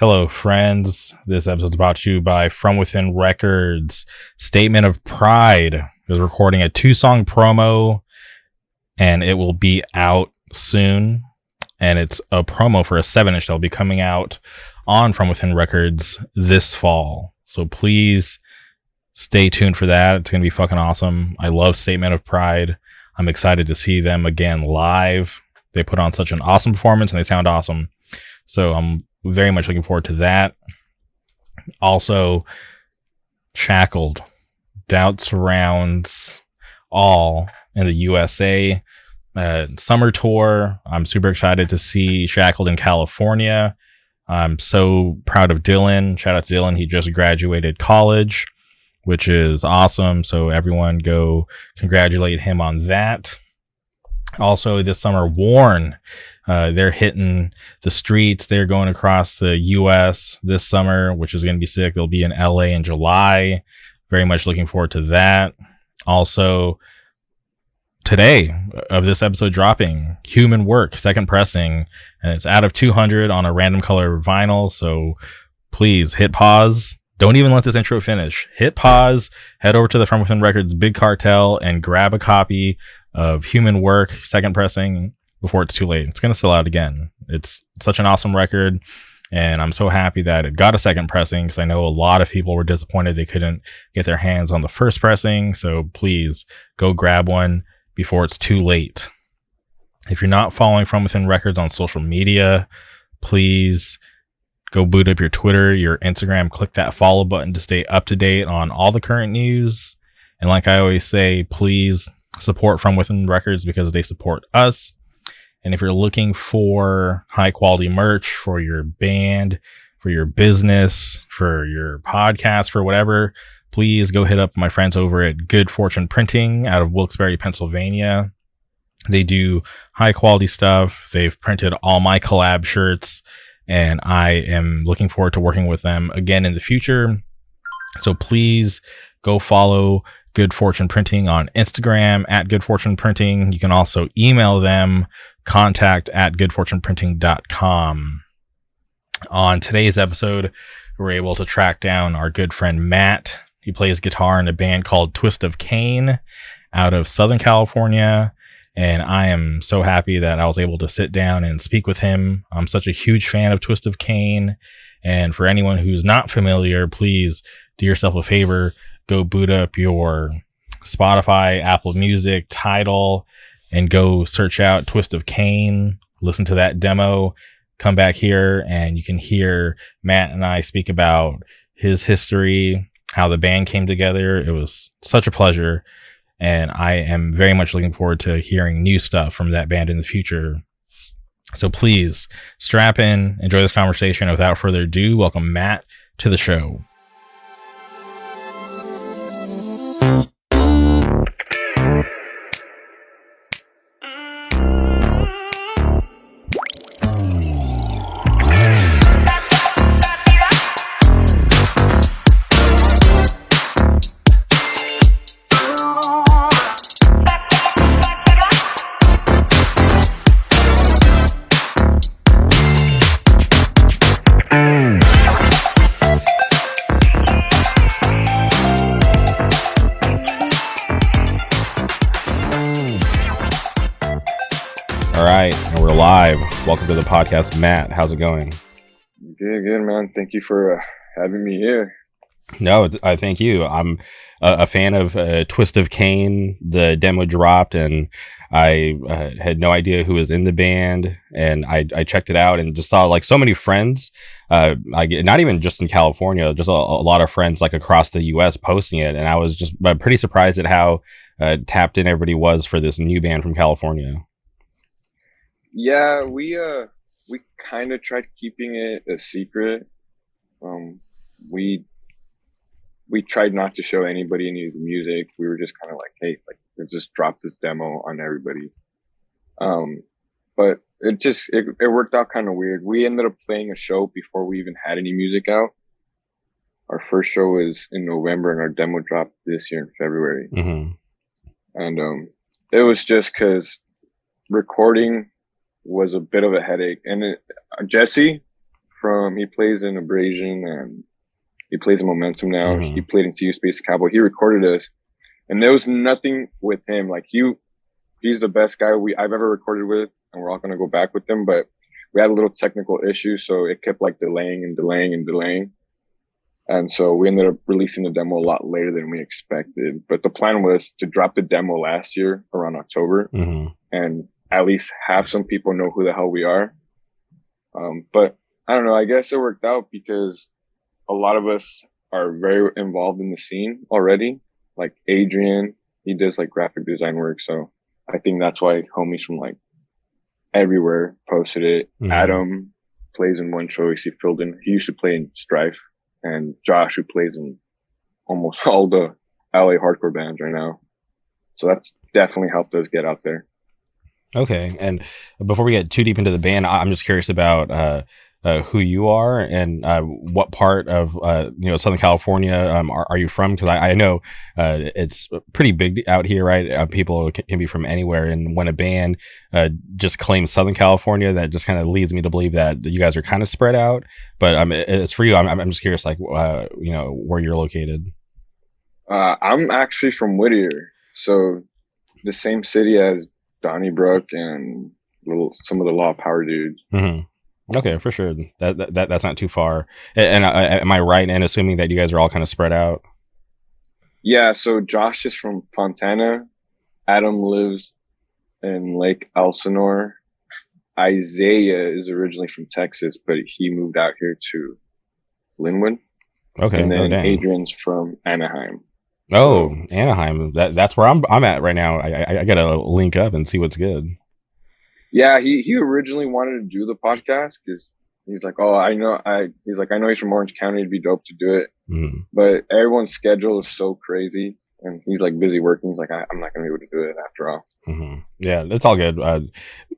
Hello, friends. This episode is brought to you by From Within Records. Statement of Pride is recording a 2-song promo, and it will be out soon. And it's a promo for a 7-inch that'll be coming out on From Within Records this fall. So please stay tuned for that. It's going to be fucking awesome. I love Statement of Pride. I'm excited to see them again live. They put on such an awesome performance and they sound awesome. So I'm very much looking forward to that. Also, Shackled. Doubt surrounds all in the USA. Summer tour. I'm super excited to see Shackled in California. I'm so proud of Dylan. Shout out to Dylan. He just graduated college, which is awesome. So everyone go congratulate him on that. Also this summer, Warren, they're hitting the streets. They're going across the US this summer, which is going to be sick. They'll be in LA in July. Very much looking forward to that. Also, today of this episode dropping, Human Work, second pressing, and it's out of 200 on a random color vinyl. So please hit pause. Don't even let this intro finish. Hit pause, head over to the From Within Records Big Cartel and grab a copy of Human Work, second pressing, before it's too late. It's going to sell out again. It's such an awesome record, and I'm so happy that it got a second pressing because I know a lot of people were disappointed they couldn't get their hands on the first pressing. So please go grab one before it's too late. If you're not following From Within Records on social media, please go boot up your Twitter, your Instagram, click that follow button to stay up to date on all the current news. And like I always say, please support From Within Records because they support us. And if you're looking for high quality merch for your band, for your business, for your podcast, for whatever, please go hit up my friends over at Good Fortune Printing out of Wilkes-Barre, Pennsylvania. They do high quality stuff. They've printed all my collab shirts, and I am looking forward to working with them again in the future. So please go follow Good Fortune Printing on Instagram at Good Fortune Printing. You can also email them, contact@goodfortuneprinting.com. On today's episode, we're able to track down our good friend Matt. He plays guitar in a band called Twist of Cain out of Southern California. And I am so happy that I was able to sit down and speak with him. I'm such a huge fan of Twist of Cain. And for anyone who's not familiar, please do yourself a favor. Go boot up your Spotify, Apple Music, Tidal, and go search out Twist of Cain. Listen to that demo. Come back here and you can hear Matt and I speak about his history, how the band came together. It was such a pleasure. And I am very much looking forward to hearing new stuff from that band in the future. So please strap in, enjoy this conversation. Without further ado, welcome Matt to the show. Welcome to the podcast, Matt. How's it going? Good, man. Thank you for having me here. No, I thank you. I'm a fan of Twist of Cain. The demo dropped, and I had no idea who was in the band. And I checked it out and just saw like so many friends. Not even just in California, just a lot of friends like across the U.S. posting it. And I was just pretty surprised at how tapped in everybody was for this new band from California. Yeah, we kind of tried keeping it a secret. We tried not to show anybody any of the music. We were just kind of like, hey, like let's just drop this demo on everybody. But it worked out kind of weird. We ended up playing a show before we even had any music out. Our first show was in November, and our demo dropped this year in February. Mm-hmm. And it was just because recording was a bit of a headache. And Jesse he plays in Abrasion and he plays in Momentum now. He Mm-hmm. played in CU Space Cowboy. He recorded us, and there was nothing with him. Like he's the best guy I've ever recorded with, and we're all gonna go back with him. But we had a little technical issue, so it kept like delaying and delaying and delaying. And so we ended up releasing the demo a lot later than we expected. But the plan was to drop the demo last year around October Mm-hmm. and at least have some people know who the hell we are. But I don't know. I guess it worked out because a lot of us are very involved in the scene already. Like Adrian, he does like graphic design work. So I think that's why homies from like everywhere posted it. Mm-hmm. Adam plays in One Choice. He used to play in Strife. And Josh, who plays in almost all the LA hardcore bands right now. So that's definitely helped us get out there. Okay. And before we get too deep into the band, I'm just curious about who you are and what part of Southern California are you from? Because I know it's pretty big out here, right? People can be from anywhere, and when a band just claims Southern California, that just kind of leads me to believe that you guys are kind of spread out. But it's for you. I'm just curious, like where you're located. I'm actually from Whittier, so the same city as Donnybrook and some of the Law Power dudes. Mm-hmm. Okay, for sure. That's not too far. And am I right in assuming that you guys are all kind of spread out? Yeah. So Josh is from Fontana. Adam lives in Lake Elsinore. Isaiah is originally from Texas, but he moved out here to Linwood. Okay. And then dang. Adrian's from Anaheim. Oh, so, Anaheim. That's where I'm at right now. I gotta link up and see what's good. Yeah, he originally wanted to do the podcast because he's like, oh, I know he's from Orange County. It'd be dope to do it. Mm-hmm. But everyone's schedule is so crazy, and he's like busy working. He's like, I'm not gonna be able to do it after all. Mm-hmm. Yeah, it's all good.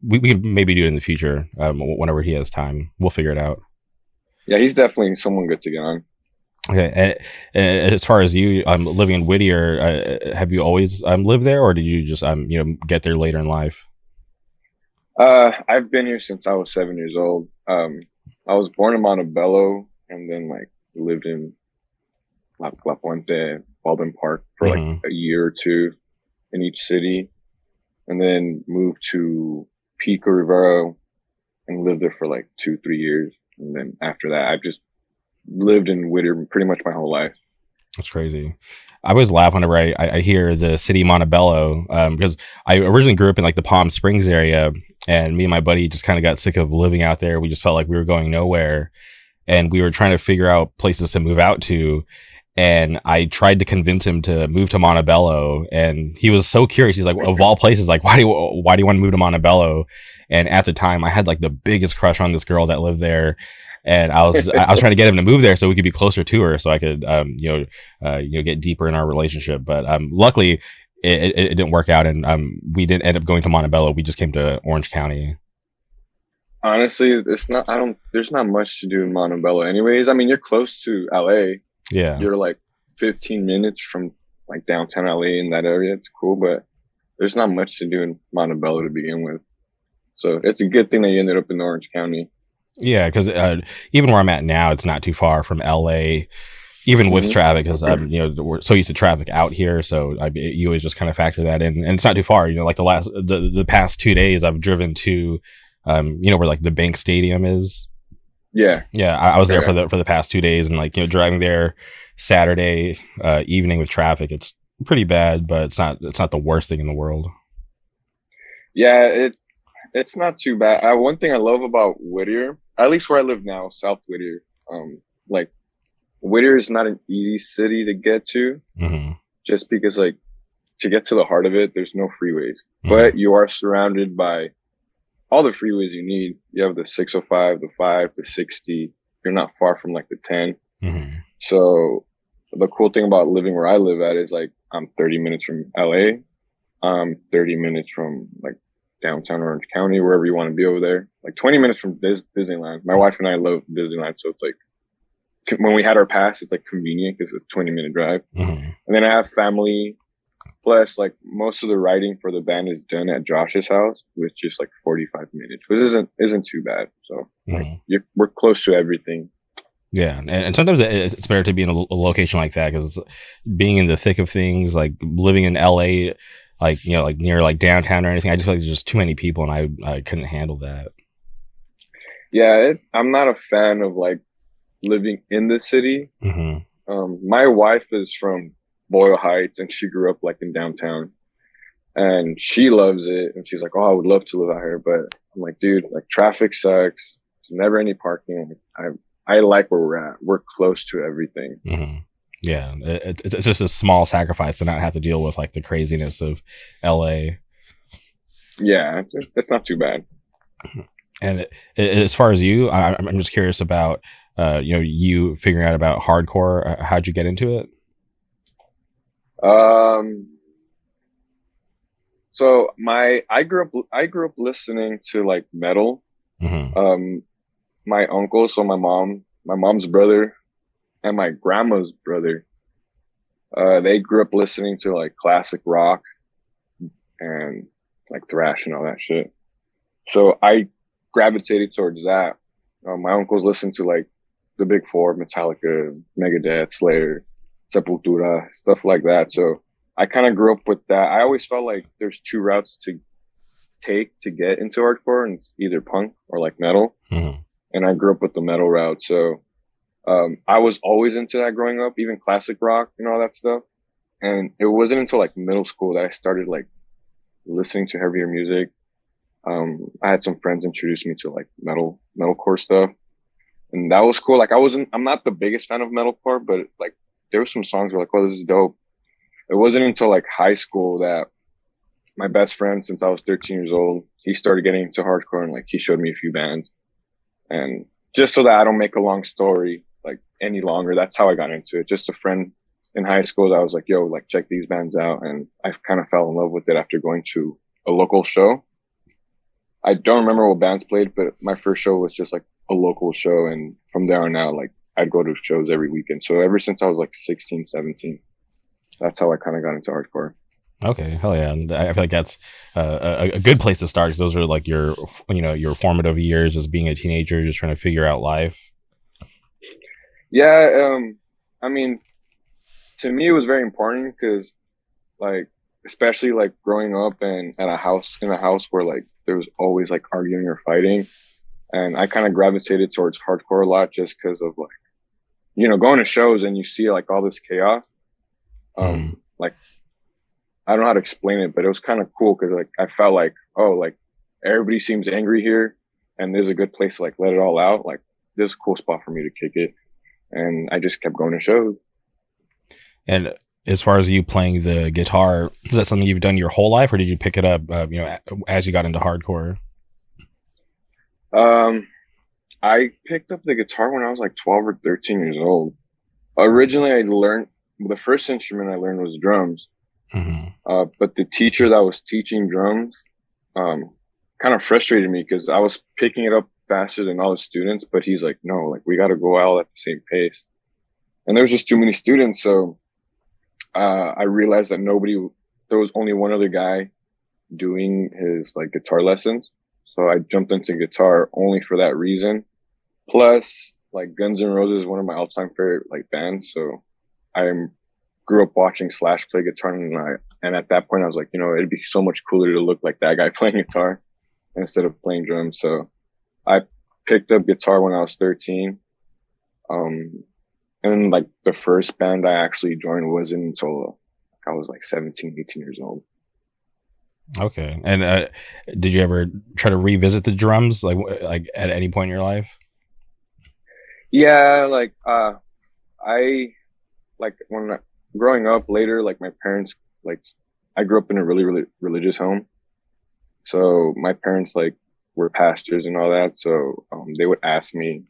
We could maybe do it in the future whenever he has time. We'll figure it out. Yeah, he's definitely someone good to get on. Okay, as far as you, living in Whittier, have you always lived there, or did you just get there later in life? I've been here since I was 7 years old. I was born in Montebello, and then like lived in La Puente, Baldwin Park for like a year or two in each city, and then moved to Pico Rivera and lived there for like 2-3 years, and then after that, I've just lived in Whittier pretty much my whole life. That's crazy. I always laugh whenever I hear the city Montebello, because I originally grew up in like the Palm Springs area, and me and my buddy just kind of got sick of living out there. We just felt like we were going nowhere, and we were trying to figure out places to move out to. And I tried to convince him to move to Montebello, and he was so curious. He's like, of all places, like, why do you want to move to Montebello? And at the time, I had like the biggest crush on this girl that lived there. And I was trying to get him to move there so we could be closer to her, so I could get deeper in our relationship. But luckily, it didn't work out, and we didn't end up going to Montebello. We just came to Orange County. Honestly, there's not much to do in Montebello, anyways. I mean, you're close to LA. Yeah, you're like 15 minutes from like downtown LA in that area. It's cool, but there's not much to do in Montebello to begin with. So it's a good thing that you ended up in Orange County. Yeah, because even where I'm at now, it's not too far from LA, even with traffic, because we're so used to traffic out here. So you always just kind of factor that in, and it's not too far. Like the past 2 days, I've driven to, where like the Bank Stadium is. Yeah, I was there for the past 2 days, and like driving there Saturday evening with traffic, it's pretty bad, but it's not the worst thing in the world. Yeah, it's not too bad. One thing I love about Whittier, at least where I live now, South Whittier, like Whittier is not an easy city to get to, just because like to get to the heart of it, there's no freeways, but you are surrounded by all the freeways you need. You have the 605, the 5, the 60. You're not far from like the 10. So the cool thing about living where I live at is like I'm 30 minutes from LA. I'm 30 minutes from like downtown Orange County, wherever you want to be over there. Like 20 minutes from Disneyland. My wife and I love Disneyland, so it's like when we had our pass, it's like convenient because it's a 20-minute drive. And then I have family Plus, like most of the writing for the band is done at Josh's house, which is like 45 minutes, which isn't too bad. So like Mhm. we're close to everything. Yeah, and sometimes it's better to be in a location like that because being in the thick of things, like living in LA, like like near like downtown or anything. I just feel like there's just too many people, and I couldn't handle that. Yeah, I'm not a fan of like living in the city. Hmm. My wife is from Boyle Heights, and she grew up like in downtown, and she loves it. And she's like, "Oh, I would love to live out here," but I'm like, "Dude, like traffic sucks. There's never any parking. I like where we're at. We're close to everything." Hmm. Yeah, it's just a small sacrifice to not have to deal with like the craziness of LA. Yeah, it's not too bad. And as far as you, I'm just curious about you figuring out about hardcore. How'd you get into it? Um, so I grew up listening to like metal. Hmm. Um, my uncle, so my mom's brother, and my grandma's brother, they grew up listening to like classic rock and like thrash and all that shit. So I gravitated towards that. My uncles listened to like the big four: Metallica, Megadeth, Slayer, Sepultura, stuff like that. So I kind of grew up with that. I always felt like there's two routes to take to get into hardcore, and it's either punk or like metal. Hmm. And I grew up with the metal route. So I was always into that growing up, even classic rock and all that stuff. And it wasn't until like middle school that I started like listening to heavier music. I had some friends introduce me to like metalcore stuff, and that was cool. Like I'm not the biggest fan of metalcore, but like there were some songs where like, oh, this is dope. It wasn't until like high school that my best friend, since I was 13 years old, he started getting into hardcore, and like he showed me a few bands. And just so that I don't make a long story like any longer, that's how I got into it. Just a friend in high school that I was like, yo, like check these bands out. And I kind of fell in love with it after going to a local show. I don't remember what bands played, but my first show was just like a local show. And from there on out, like I'd go to shows every weekend. So ever since I was like 16, 17, that's how I kind of got into hardcore. Okay, hell yeah! And I feel like that's a good place to start because those are like your formative years as being a teenager, just trying to figure out life. Yeah. I mean, to me, it was very important because like, especially like growing up and at a house where like there was always like arguing or fighting. And I kind of gravitated towards hardcore a lot just because of like, going to shows and you see like all this chaos. Hmm. Like I don't know how to explain it, but it was kind of cool because like I felt like, oh, like everybody seems angry here, and there's a good place to like let it all out. Like this is a cool spot for me to kick it, and I just kept going to shows. And as far as you playing the guitar, is that something you've done your whole life, or did you pick it up, as you got into hardcore? Um, I picked up the guitar when I was like 12 or 13 years old. Originally, I learned the first instrument I learned was drums. Hmm. But the teacher that was teaching drums um, kind of frustrated me because I was picking it up faster than all the students. But he's like, no, like we got to go all at the same pace. And there was just too many students. So I realized that there was only one other guy doing his like guitar lessons. So I jumped into guitar only for that reason. Plus, like Guns N' Roses is one of my all-time favorite like bands. So I grew up watching Slash play guitar, and at that point I was like, it'd be so much cooler to look like that guy playing guitar instead of playing drums. So I picked up guitar when I was 13. Um, and like the first band I actually joined wasn't until I was like 17, 18 years old. Okay. And did you ever try to revisit the drums, like at any point in your life? Yeah, like I like when growing up later, like my parents, like I grew up in a really, really religious home. So my parents like were pastors and all that. So they would ask me,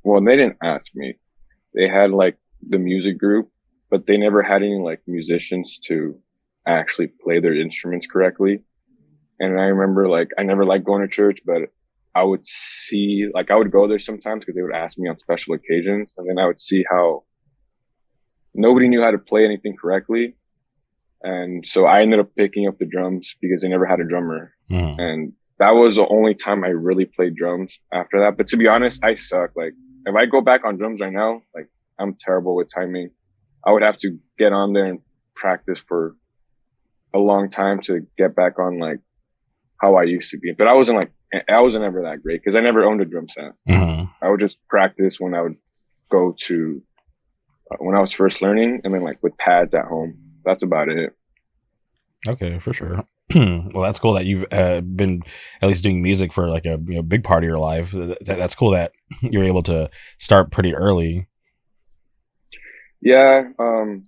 well, they didn't ask me. They had like the music group, but they never had any like musicians to actually play their instruments correctly. And I remember like I never liked going to church, but I would see like I would go there sometimes because they would ask me on special occasions, and then I would see how nobody knew how to play anything correctly. And so I ended up picking up the drums because they never had a drummer. Mhm. And that was the only time I really played drums after that. But to be honest, I suck. Like if I go back on drums right now, like I'm terrible with timing. I would have to get on there and practice for a long time to get back on like how I used to be. But I wasn't ever that great because I never owned a drum set. Mhm. I would just practice when I would go to when I was first learning, and then like with pads at home. That's about it. Okay, for sure. Well, that's cool that you've been at least doing music for like a big part of your life. That's cool that you're able to start pretty early. Yeah, and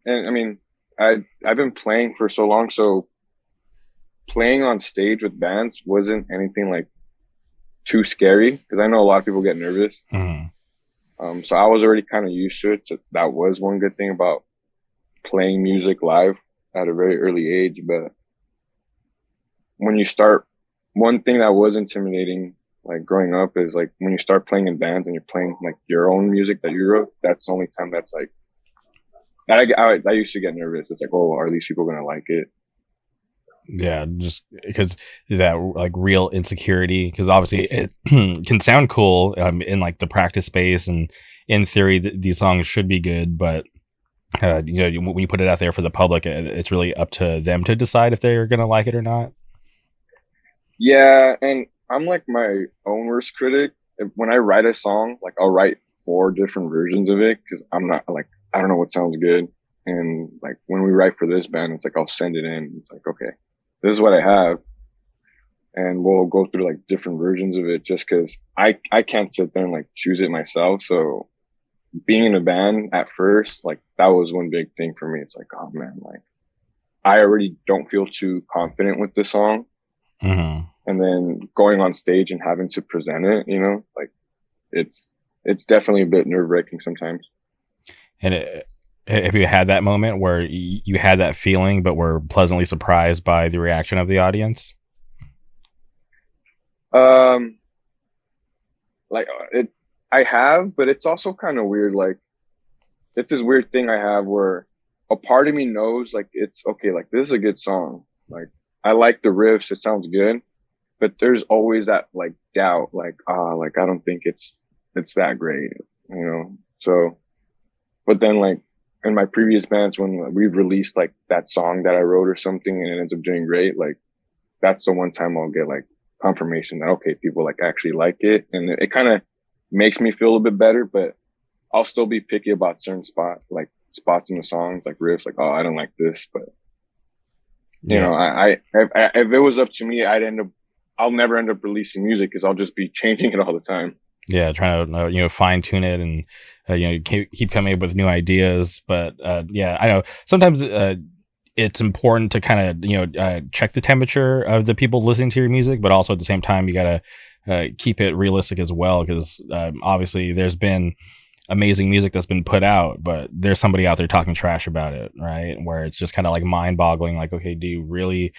I mean, I've been playing for so long, so playing on stage with bands wasn't anything like too scary because I know a lot of people get nervous. Mhm. So I was already kind of used to it. So that was one good thing about playing music live at a very early age. But when you start, one thing that was intimidating, like growing up, is like when you start playing in bands and you're playing like your own music that you wrote. That's the only time that's like I used to get nervous. It's like, oh, are these people gonna like it? Yeah, just because that like real insecurity, because obviously it can sound cool in like the practice space, and in theory these songs should be good, but when you put it out there for the public, it's really up to them to decide if they're gonna like it or not. Yeah, and I'm like my own worst critic. When I write a song, like I'll write four different versions of it because I'm not like I don't know what sounds good. And like when we write for this band, it's like I'll send it in. It's like okay, this is what I have, and we'll go through like different versions of it just because I can't sit there and like choose it myself. So being in a band at first, like that was one big thing for me. It's like oh man, like I already don't feel too confident with this song, Hmm. and then going on stage and having to present it, like it's it's definitely a bit nerve wracking sometimes. And have you had that moment where you had that feeling, but were pleasantly surprised by the reaction of the audience? Um, like it, I have, but it's also kind of weird. Like it's this weird thing I have where a part of me knows like it's okay, like this is a good song. Like I like the riffs, it sounds good, but there's always that like doubt, like I don't think it's that great, you know. So but then like in my previous bands when we've released like that song that I wrote or something and it ends up doing great, like that's the one time I'll get like confirmation that okay, people like actually like it. And it kind of makes me feel a bit better, but I'll still be picky about certain spots in the songs, like riffs, like, oh, I don't like this. But Yeah. if it was up to me, I'll never end up releasing music because I'll just be changing it all the time. Yeah, trying to fine tune it, and keep coming up with new ideas. But yeah, I know sometimes it's important to kind of check the temperature of the people listening to your music, but also at the same time you gotta keep it realistic as well, because obviously there's been amazing music that's been put out, but there's somebody out there talking trash about it, right? Where it's just kind of like mind boggling, like, okay, do you really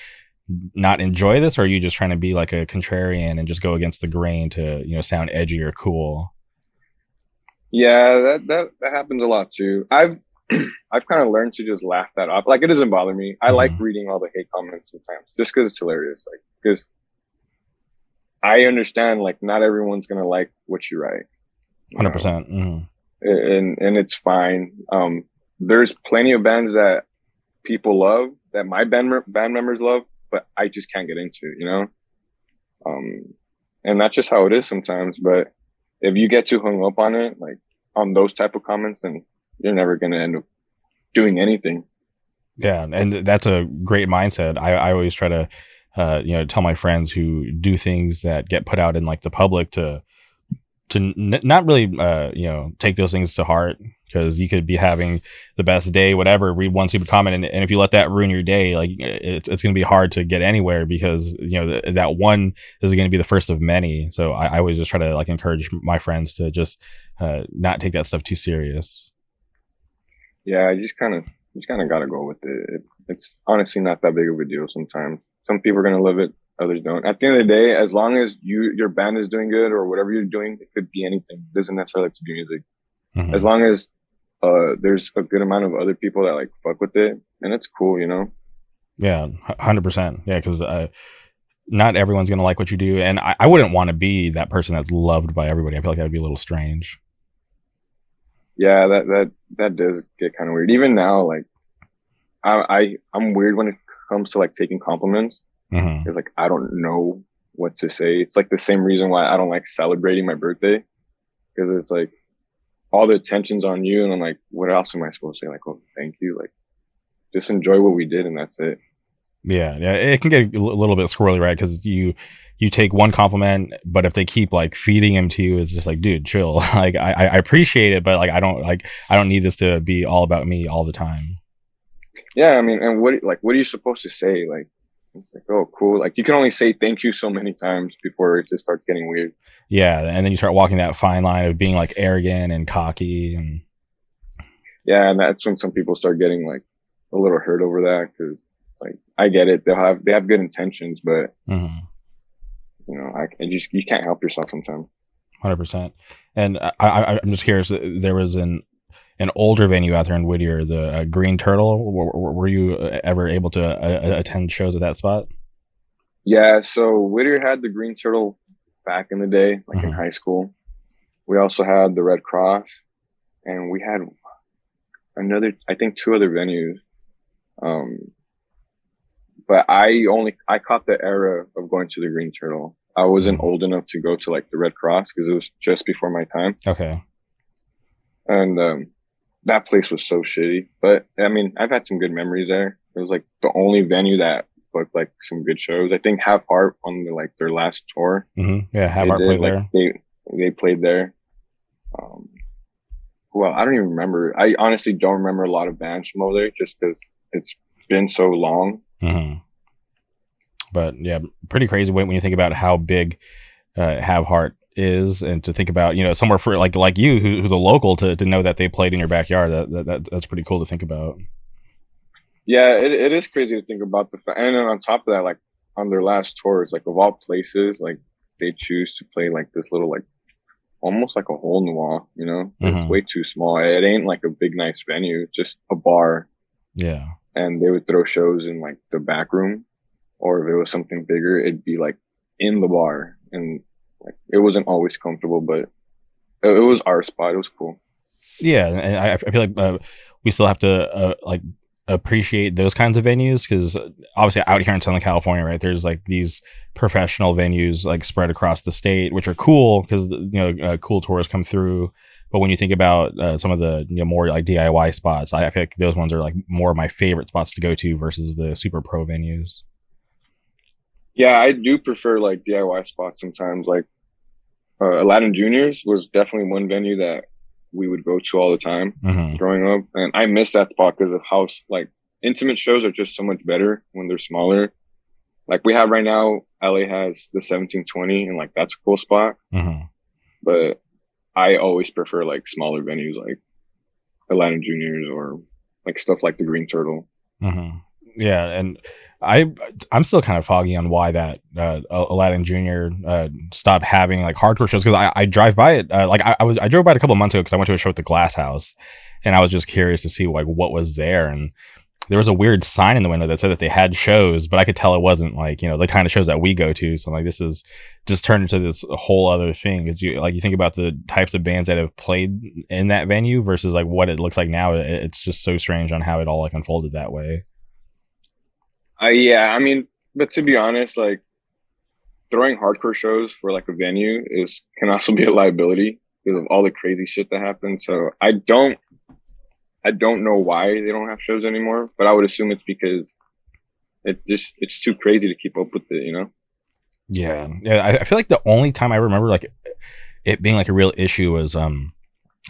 not enjoy this, or are you just trying to be like a contrarian and just go against the grain to sound edgy or cool? Yeah, that happens a lot too. I've kind of learned to just laugh that off. Like it doesn't bother me. I like Hmm. reading all the hate comments sometimes just because it's hilarious. Like because I understand like not everyone's gonna like what you write, you know, 100%. Hmm. and it's fine. There's plenty of bands that people love that my band members love, but I just can't get into, Um, and that's just how it is sometimes. But if you get too hung up on it, like on those type of comments, then you're never gonna end up doing anything. Yeah, and that's a great mindset. I always try to tell my friends who do things that get put out in like the public to not really take those things to heart, because you could be having the best day, whatever, read one stupid comment, and if you let that ruin your day, like it's going to be hard to get anywhere, because that one is going to be the first of many. So I always just try to like encourage my friends to just not take that stuff too serious. Yeah, you just kind of gotta go with it. It's honestly not that big of a deal sometimes. Some people are gonna love it, others don't. At the end of the day, as long as your band is doing good or whatever you're doing, it could be anything. It doesn't necessarily have to be music. As Hmm. long as there's a good amount of other people that like fuck with it, and it's cool, you know. Yeah, 100%. Yeah, because not everyone's gonna like what you do, and I wouldn't want to be that person that's loved by everybody. I feel like that would be a little strange. Yeah, that does get kind of weird. Even now, like I'm weird when it comes to like taking compliments. Hmm. It's like I don't know what to say. It's like the same reason why I don't like celebrating my birthday, because it's like all the attention's on you, and I'm like, what else am I supposed to say? Like, oh, thank you. Like, just enjoy what we did, and that's it. Yeah, yeah, it can get a little bit squirrely, right? Because you take one compliment, but if they keep like feeding him to you, it's just like, dude, chill. Like I appreciate it, but like I don't need this to be all about me all the time. Yeah, I mean, and what are you supposed to say? Like, it's like, oh, cool. Like, you can only say thank you so many times before it just starts getting weird. Yeah, and then you start walking that fine line of being like arrogant and cocky, and Yeah, and that's when some people start getting like a little hurt over that, because like I get it, they have good intentions, but mhm, you can't help yourself sometimes. 100%. And I'm just curious. There was an older venue out there in Whittier, the Green Turtle. Were you ever able to attend shows at that spot? Yeah, so Whittier had the Green Turtle back in the day, like in Hmm. high school. We also had the Red Cross, and we had I think two other venues. Um, but I caught the era of going to the Green Turtle. I wasn't Hmm. old enough to go to like the Red Cross because it was just before my time, Okay. and that place was so shitty. But I mean, I've had some good memories there. It was like the only venue that booked like some good shows. I think Have Heart on like their last tour, Hmm. Yeah, Have they Art did played like there. they played there. Um, well, I don't even remember. I honestly don't remember a lot of bands from over there just because it's been so long. Hmm. But yeah, pretty crazy when you think about how big Have Heart is, and to think about somewhere for like you who's a local to know that they played in your backyard. That's pretty cool to think about. Yeah, it is crazy to think about and then on top of that, like on their last tours, like of all places, like they choose to play like this little like almost like a hole in the wall, you know? It's Hmm. way too small. It ain't like a big nice venue, just a bar. Yeah. And they would throw shows in like the back room, or if it was something bigger, it'd be like in the bar. And like it wasn't always comfortable, but it was our spot. It was cool. Yeah, and I feel like we still have to like appreciate those kinds of venues, because obviously out here in Southern California, right, there's like these professional venues like spread across the state, which are cool because cool tours come through. But when you think about some of the more like DIY spots, I feel like those ones are like more of my favorite spots to go to versus the super pro venues. Yeah, I do prefer like DIY spots sometimes. Like Aladdin Juniors was definitely one venue that we would go to all the time Hmm. growing up, and I miss that spot because of how like intimate shows are just so much better when they're smaller. Like we have right now, LA has the 1720, and like that's a cool spot. Hmm. But I always prefer like smaller venues like Aladdin Juniors or like stuff like the Green Turtle. Hmm. Yeah, and I I'm still kind of foggy on why that Aladdin Junior stopped having like hardcore shows, because I drive by it like I drove by it a couple of months ago because I went to a show at the Glass House, and I was just curious to see like what was there, and there was a weird sign in the window that said that they had shows, but I could tell it wasn't like the kind of shows that we go to. So I'm like, this is just turned into this whole other thing. Because you think about the types of bands that have played in that venue versus like what it looks like now. It's just so strange on how it all like unfolded that way. Yeah, I mean, but to be honest, like throwing hardcore shows for like a venue is can also be a liability because of all the crazy shit that happens. So I don't know why they don't have shows anymore, but I would assume it's because it's too crazy to keep up with it, you know? Yeah, yeah. I feel like the only time I remember like it being like a real issue was I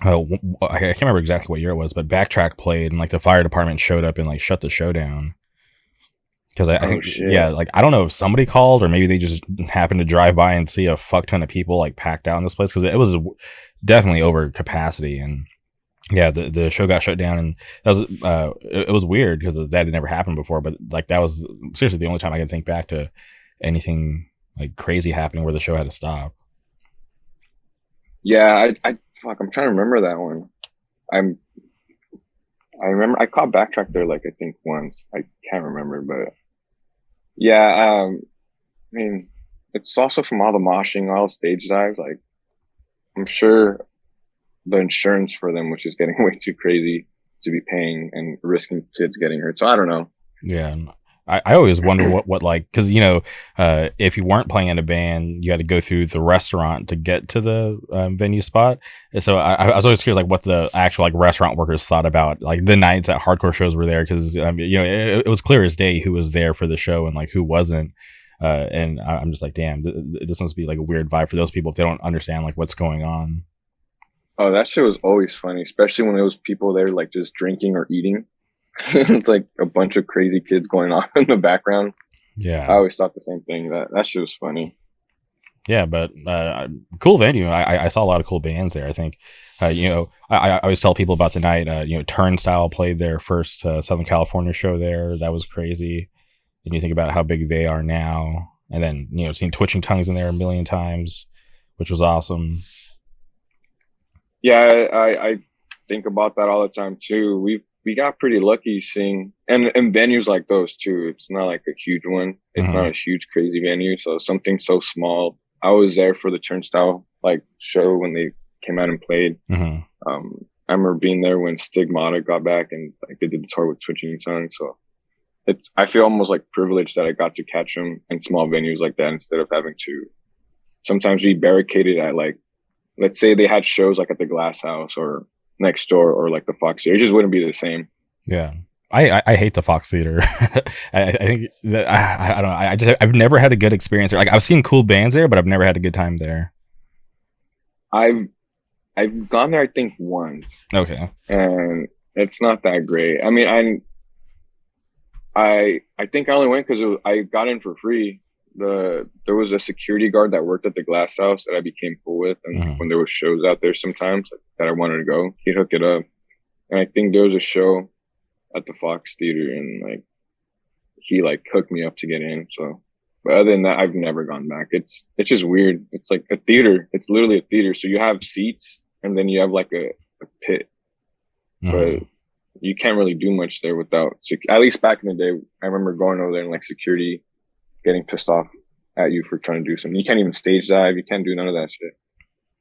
can't remember exactly what year it was, but Backtrack played and like the fire department showed up and like shut the show down. Because I Oh think, yeah, shit. like I don't know if somebody called or maybe they just happened to drive by and see a fuck ton of people like packed out in this place, because it was definitely over capacity. And yeah, the show got shut down, and that was it was weird because that had never happened before. But like that was seriously the only time I can think back to anything like crazy happening where the show had to stop. Yeah, I fuck, I'm trying to remember that one. I'm I remember I caught backtrack there like I think once. I can't remember, but yeah. I mean, it's also from all the moshing, all the stage dives. Like I'm sure the insurance for them, which is getting way too crazy to be paying and risking kids getting hurt. So I don't know. Yeah. I always wonder what like, because if you weren't playing in a band, you had to go through the restaurant to get to the venue spot. And so I was always curious, like, what the actual like restaurant workers thought about like the nights that hardcore shows were there, because it was clear as day who was there for the show and like who wasn't. And I'm just like, damn, this must be like a weird vibe for those people if they don't understand like what's going on. Oh, that shit was always funny, especially when it was people there like just drinking or eating. It's like a bunch of crazy kids going on in the background. I Yeah. always thought the same thing. That shit was funny. Yeah, but cool venue. I saw a lot of cool bands there. I think, I always tell people about the night. Turnstile played their first Southern California show there. That was crazy. And you think about how big they are now, and then seeing Twitching Tongues in there a million times, which was awesome. Yeah, I think about that all the time too. We got pretty lucky seeing and venues like those too. It's not like a huge one. It's not Hmm. a huge crazy venue. So something so small. I was there for the Turnstile like show when they came out and played. Hmm. I remember being there when Stigmata got back and like they did the tour with Twitching Tongue. So it's I feel almost like privileged that I got to catch them in small venues like that instead of having to sometimes be barricaded at like let's say they had shows like at the Glass House or next door or like the Fox Theater. It just wouldn't be the same. Yeah. I hate the Fox Theater. I think that I don't know. I've never had a good experience there. Like I've seen cool bands there, but I've never had a good time there. I've I've gone there I think once Okay. and it's not that great. I mean I think I only went because I got in for free. There was a security guard that worked at the Glass House that I became cool with, and Hmm. when there was shows out there sometimes that I wanted to go, he'd hook it up. And I think there was a show at the Fox Theater, and like he like hooked me up to get in. So, but other than that, I've never gone back. It's just weird. It's like a theater. It's literally a theater. So you have seats, and then you have like a pit, but Hmm. you can't really do much there without. At least back in the day, I remember going over there and like security getting pissed off at you for trying to do something. You can't even stage dive. You can't do none of that shit.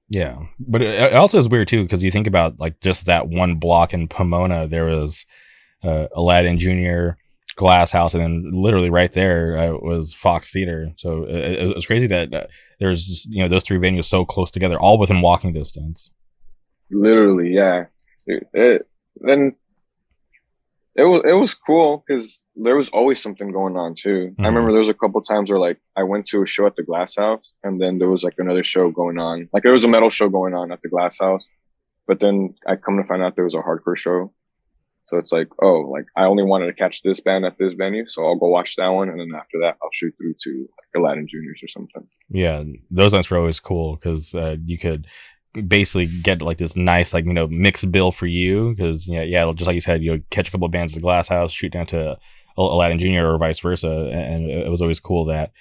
Yeah, but it also is weird too because you think about like just that one block in Pomona, there was Aladdin Jr., Glass House, and then literally right there was Fox Theater. So it was crazy that there's just those three venues so close together, all within walking distance. Literally, yeah. Then it was cool because there was always something going on too. I Hmm. remember there was a couple times where like I went to a show at the Glass House and then there was like another show going on. Like there was a metal show going on at the Glass House, but then I come to find out there was a hardcore show. So it's like, oh, like I only wanted to catch this band at this venue, so I'll go watch that one, and then after that, I'll shoot through to like Aladdin Juniors or something. Yeah, those nights were always cool because you could basically get like this nice like mixed bill for you because yeah, just like you said, you catch a couple of bands at the Glass House, shoot down to Aladdin Jr. or vice versa, and it was always cool that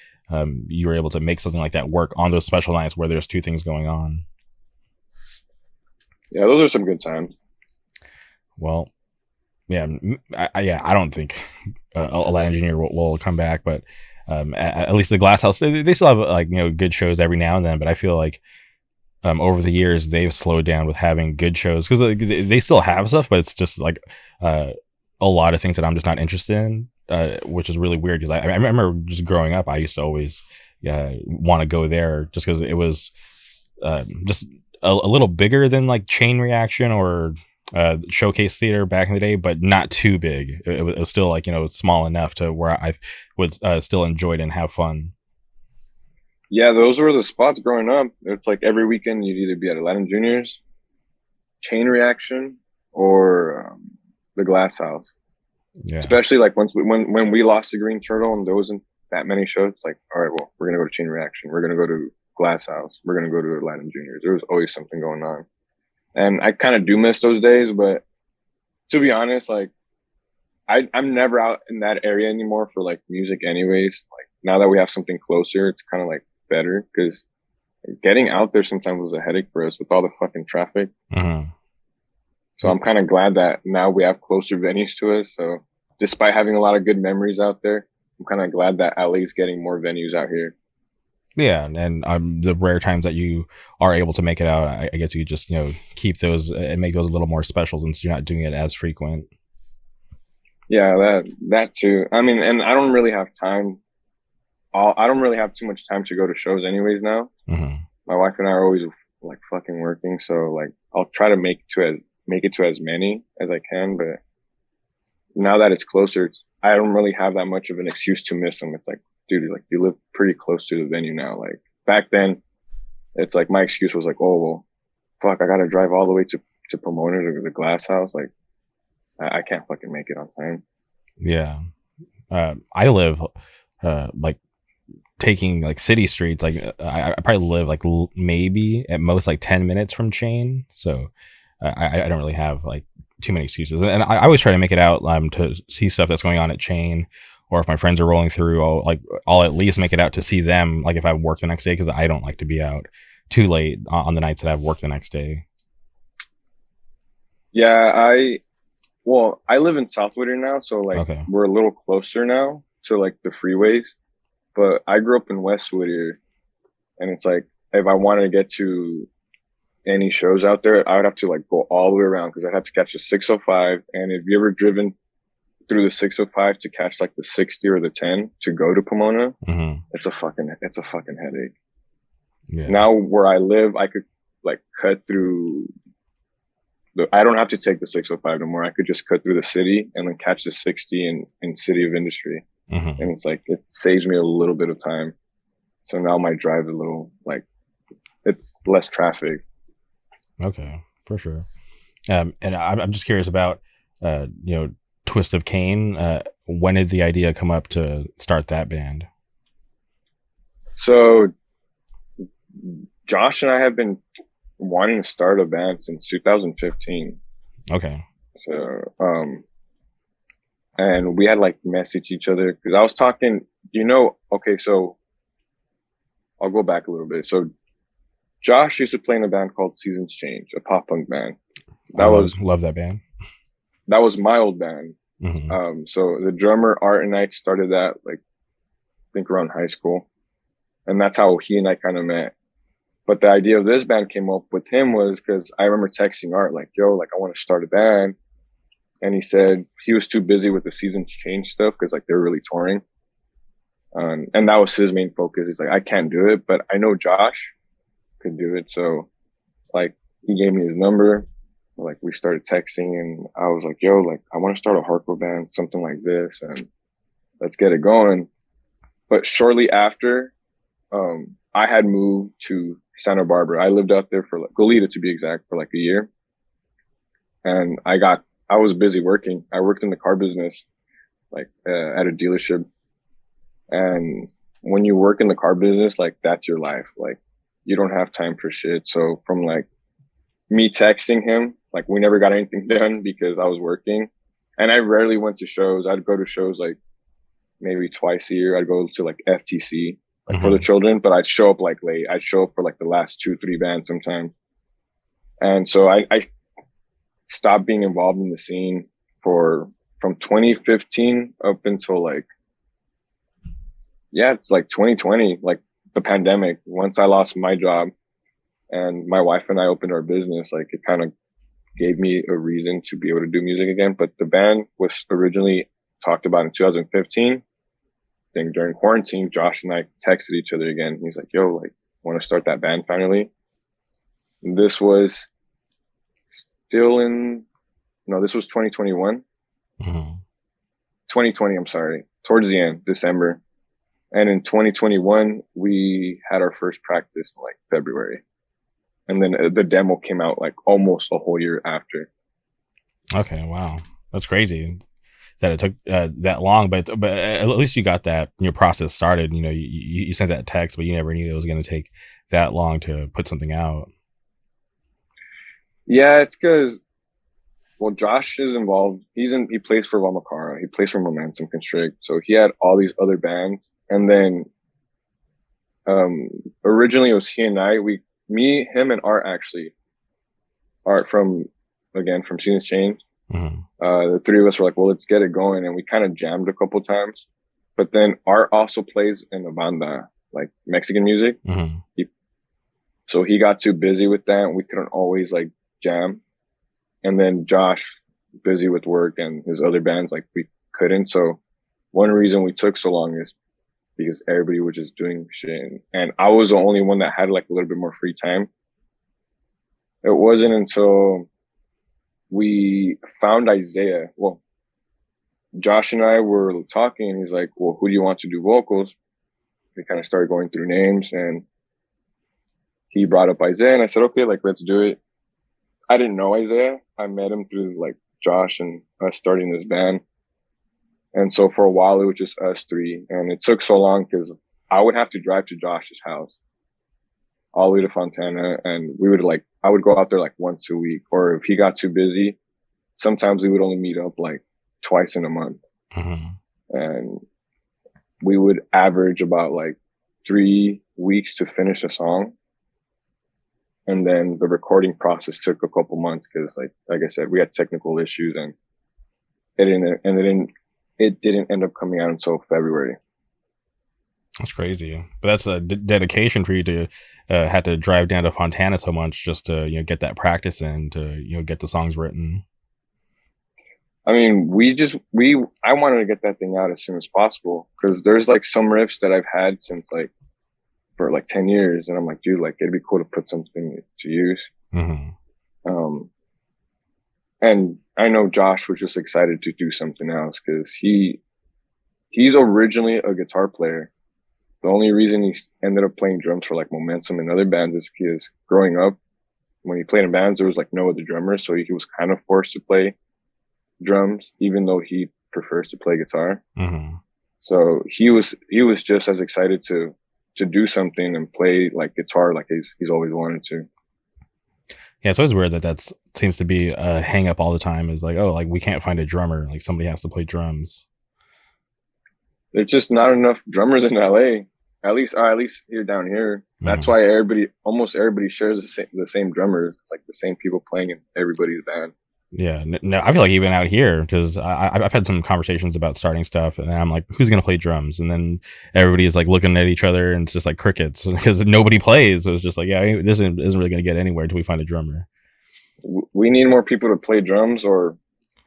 you were able to make something like that work on those special nights where there's two things going on. Yeah, those are some good times. Well, yeah, I don't think Aladdin Jr. will come back, but at least the Glass House they still have like good shows every now and then, but I feel like over the years they've slowed down with having good shows because like, they still have stuff, but it's just like uh, a lot of things that I'm just not interested in, which is really weird because I remember just growing up, I used to always want to go there just because it was just a little bigger than like Chain Reaction or Showcase Theater back in the day, but not too big. It was still like small enough to where I would still enjoy it and have fun. Yeah, those were the spots growing up. It's like every weekend you'd either be at Aladdin Juniors, Chain Reaction, or the Glass House. Yeah. Especially like when we lost the Green Turtle and there wasn't that many shows. It's like, all right, well, we're gonna go to Chain Reaction. We're gonna go to Glass House. We're gonna go to Aladdin Juniors. There was always something going on, and I kind of do miss those days. But to be honest, like I'm never out in that area anymore for like music, anyways. Like now that we have something closer, it's kind of like better because getting out there sometimes was a headache for us with all the fucking traffic. Hmm. So I'm kind of glad that now we have closer venues to us. So despite having a lot of good memories out there, I'm kind of glad that LA's getting more venues out here. Yeah, and the rare times that you are able to make it out, I guess you just keep those and make those a little more special since you're not doing it as frequent. Yeah, that too. I mean, and I don't really have time. I don't really have too much time to go to shows anyways now. Hmm. My wife and I are always like fucking working, so like I'll try to make it to as many as I can. But now that it's closer, I don't really have that much of an excuse to miss them. It's like, dude, like you live pretty close to the venue now. Like back then, it's like my excuse was like, oh well, fuck, I gotta drive all the way to Pomona to the Glass House. Like I can't fucking make it on time. Yeah, I live like taking like city streets. Like I probably live like maybe at most like 10 minutes from Chain, so I don't really have like too many excuses. And I always try to make it out to see stuff that's going on at Chain, or if my friends are rolling through, I'll at least make it out to see them. Like if I work the next day, because I don't like to be out too late on the nights that I have work the next day. Yeah, I live in South Whittier now, so like Okay. we're a little closer now to like the freeways. But I grew up in West Whittier, and it's like if I wanted to get to any shows out there, I would have to like go all the way around because I'd have to catch the 605. And if you ever driven through the 605 to catch like the 60 or the 10 to go to Pomona, Mm-hmm. it's a fucking headache. Yeah. Now where I live, I could like cut through I don't have to take the 605 no more. I could just cut through the city and then catch the 60 in City of Industry. Mm-hmm. And it's like, it saves me a little bit of time. So now my drive is a little like, it's less traffic. Okay, for sure. And I'm just curious about, Twist of Cain. When did the idea come up to start that band? So Josh and I have been wanting to start a band since 2015. Okay. So, and we had like messaged each other because I was talking, okay, so I'll go back a little bit. So Josh used to play in a band called Seasons Change, a pop punk band. I love that band. That was my old band. Mm-hmm. So the drummer Art and I started that like I think around high school, and that's how he and I kind of met. But the idea of this band came up with him was because I remember texting Art like, "Yo, like I want to start a band," and he said he was too busy with the Seasons Change stuff because like they're really touring, and that was his main focus. He's like, "I can't do it, but I know Josh could do it." So like he gave me his number. Like we started texting and I was like, yo, like I want to start a hardcore band, something like this, and let's get it going. But shortly after, I had moved to Santa Barbara. I lived out there for like Goleta to be exact for like a year. And I was busy working. I worked in the car business, like at a dealership. And when you work in the car business, like that's your life. Like you don't have time for shit. So from like me texting him, like we never got anything done because I was working, and I rarely went to shows. I'd go to shows like maybe twice a year. I'd go to like FTC, like for the children, but I'd show up like late. I'd show up for like the last 2-3 bands sometimes. And so I stopped being involved in the scene from 2015 up until like, yeah, it's like 2020, like the pandemic. Once I lost my job and my wife and I opened our business, like it kind of gave me a reason to be able to do music again. But the band was originally talked about in 2015. Then during quarantine, Josh and I texted each other again. He's like, yo, like, want to start that band finally? And this was this was 2021. Mm-hmm. 2020, I'm sorry, towards the end, December. And in 2021, we had our first practice in like February. And then the demo came out like almost a whole year after. Okay, wow, that's crazy that it took that long. But at least you got that your process started. You sent that text, but you never knew it was going to take that long to put something out. Yeah, it's because Josh is involved. He plays for Vamakara. He plays for Momentum Constrict. So he had all these other bands, and then originally it was he and I. Me, him, and Art actually. Art from again from Seasons Change. Mm-hmm. The three of us were like, well, let's get it going, and we kind of jammed a couple times. But then Art also plays in a banda, like Mexican music. Mm-hmm. So he got too busy with that, and we couldn't always like jam. And then Josh, busy with work and his other bands, like we couldn't. So one reason we took so long is because everybody was just doing shit, and I was the only one that had like a little bit more free time. It wasn't until we found Isaiah. Well, Josh and I were talking, and he's like, well, who do you want to do vocals? We kind of started going through names, and he brought up Isaiah, and I said, okay, like, let's do it. I didn't know Isaiah. I met him through like Josh and us starting this band. And so for a while, it was just us three. And it took so long because I would have to drive to Josh's house all the way to Fontana. And we would like, I would go out there like once a week. Or if he got too busy, sometimes we would only meet up like twice in a month. Mm-hmm. And we would average about like 3 weeks to finish a song. And then the recording process took a couple months because like I said, we had technical issues, and it didn't end up coming out until February. That's crazy, but that's a dedication for you to have to drive down to Fontana so much just to get that practice in to get the songs written. I mean, I wanted to get that thing out as soon as possible because there's like some riffs that I've had since like for like 10 years, and I'm like, dude, like it'd be cool to put something to use. Mm-hmm. And I know Josh was just excited to do something else because he's originally a guitar player. The only reason he ended up playing drums for like Momentum and other bands is because growing up, when he played in bands, there was like no other drummer, so he was kind of forced to play drums, even though he prefers to play guitar. Mm-hmm. So he was just as excited to do something and play like guitar like he's always wanted to. Yeah, it's always weird that seems to be a hang up all the time. Is like, oh, like we can't find a drummer. Like somebody has to play drums. There's just not enough drummers in LA. At least here down here. That's why almost everybody shares the same drummers. It's like the same people playing in everybody's band. Yeah, no, I feel like even out here, because I've had some conversations about starting stuff, and I'm like, who's gonna play drums? And then everybody is like looking at each other, and it's just like crickets because nobody plays. So it's just like, yeah, this isn't really gonna get anywhere until we find a drummer. We need more people to play drums, or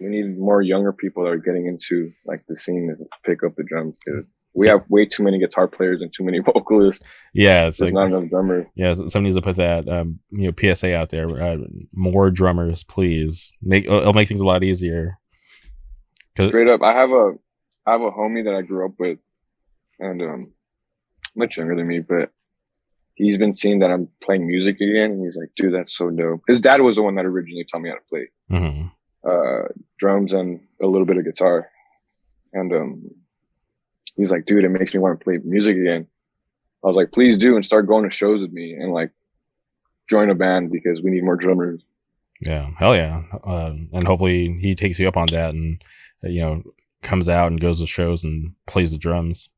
we need more younger people that are getting into like the scene to pick up the drums, because we have way too many guitar players and too many vocalists. Yeah, it's there's like, not enough drummers. Yeah, someone needs to put that PSA out there. More drummers, please. It'll make things a lot easier. Straight up, I have a homie that I grew up with, and much younger than me, but he's been seeing that I'm playing music again, and he's like, dude, that's so dope. His dad was the one that originally taught me how to play drums and a little bit of guitar, and he's like, dude, it makes me want to play music again. I was like, please do, and start going to shows with me and like join a band because we need more drummers. Yeah, hell yeah. And hopefully he takes you up on that and, comes out and goes to shows and plays the drums.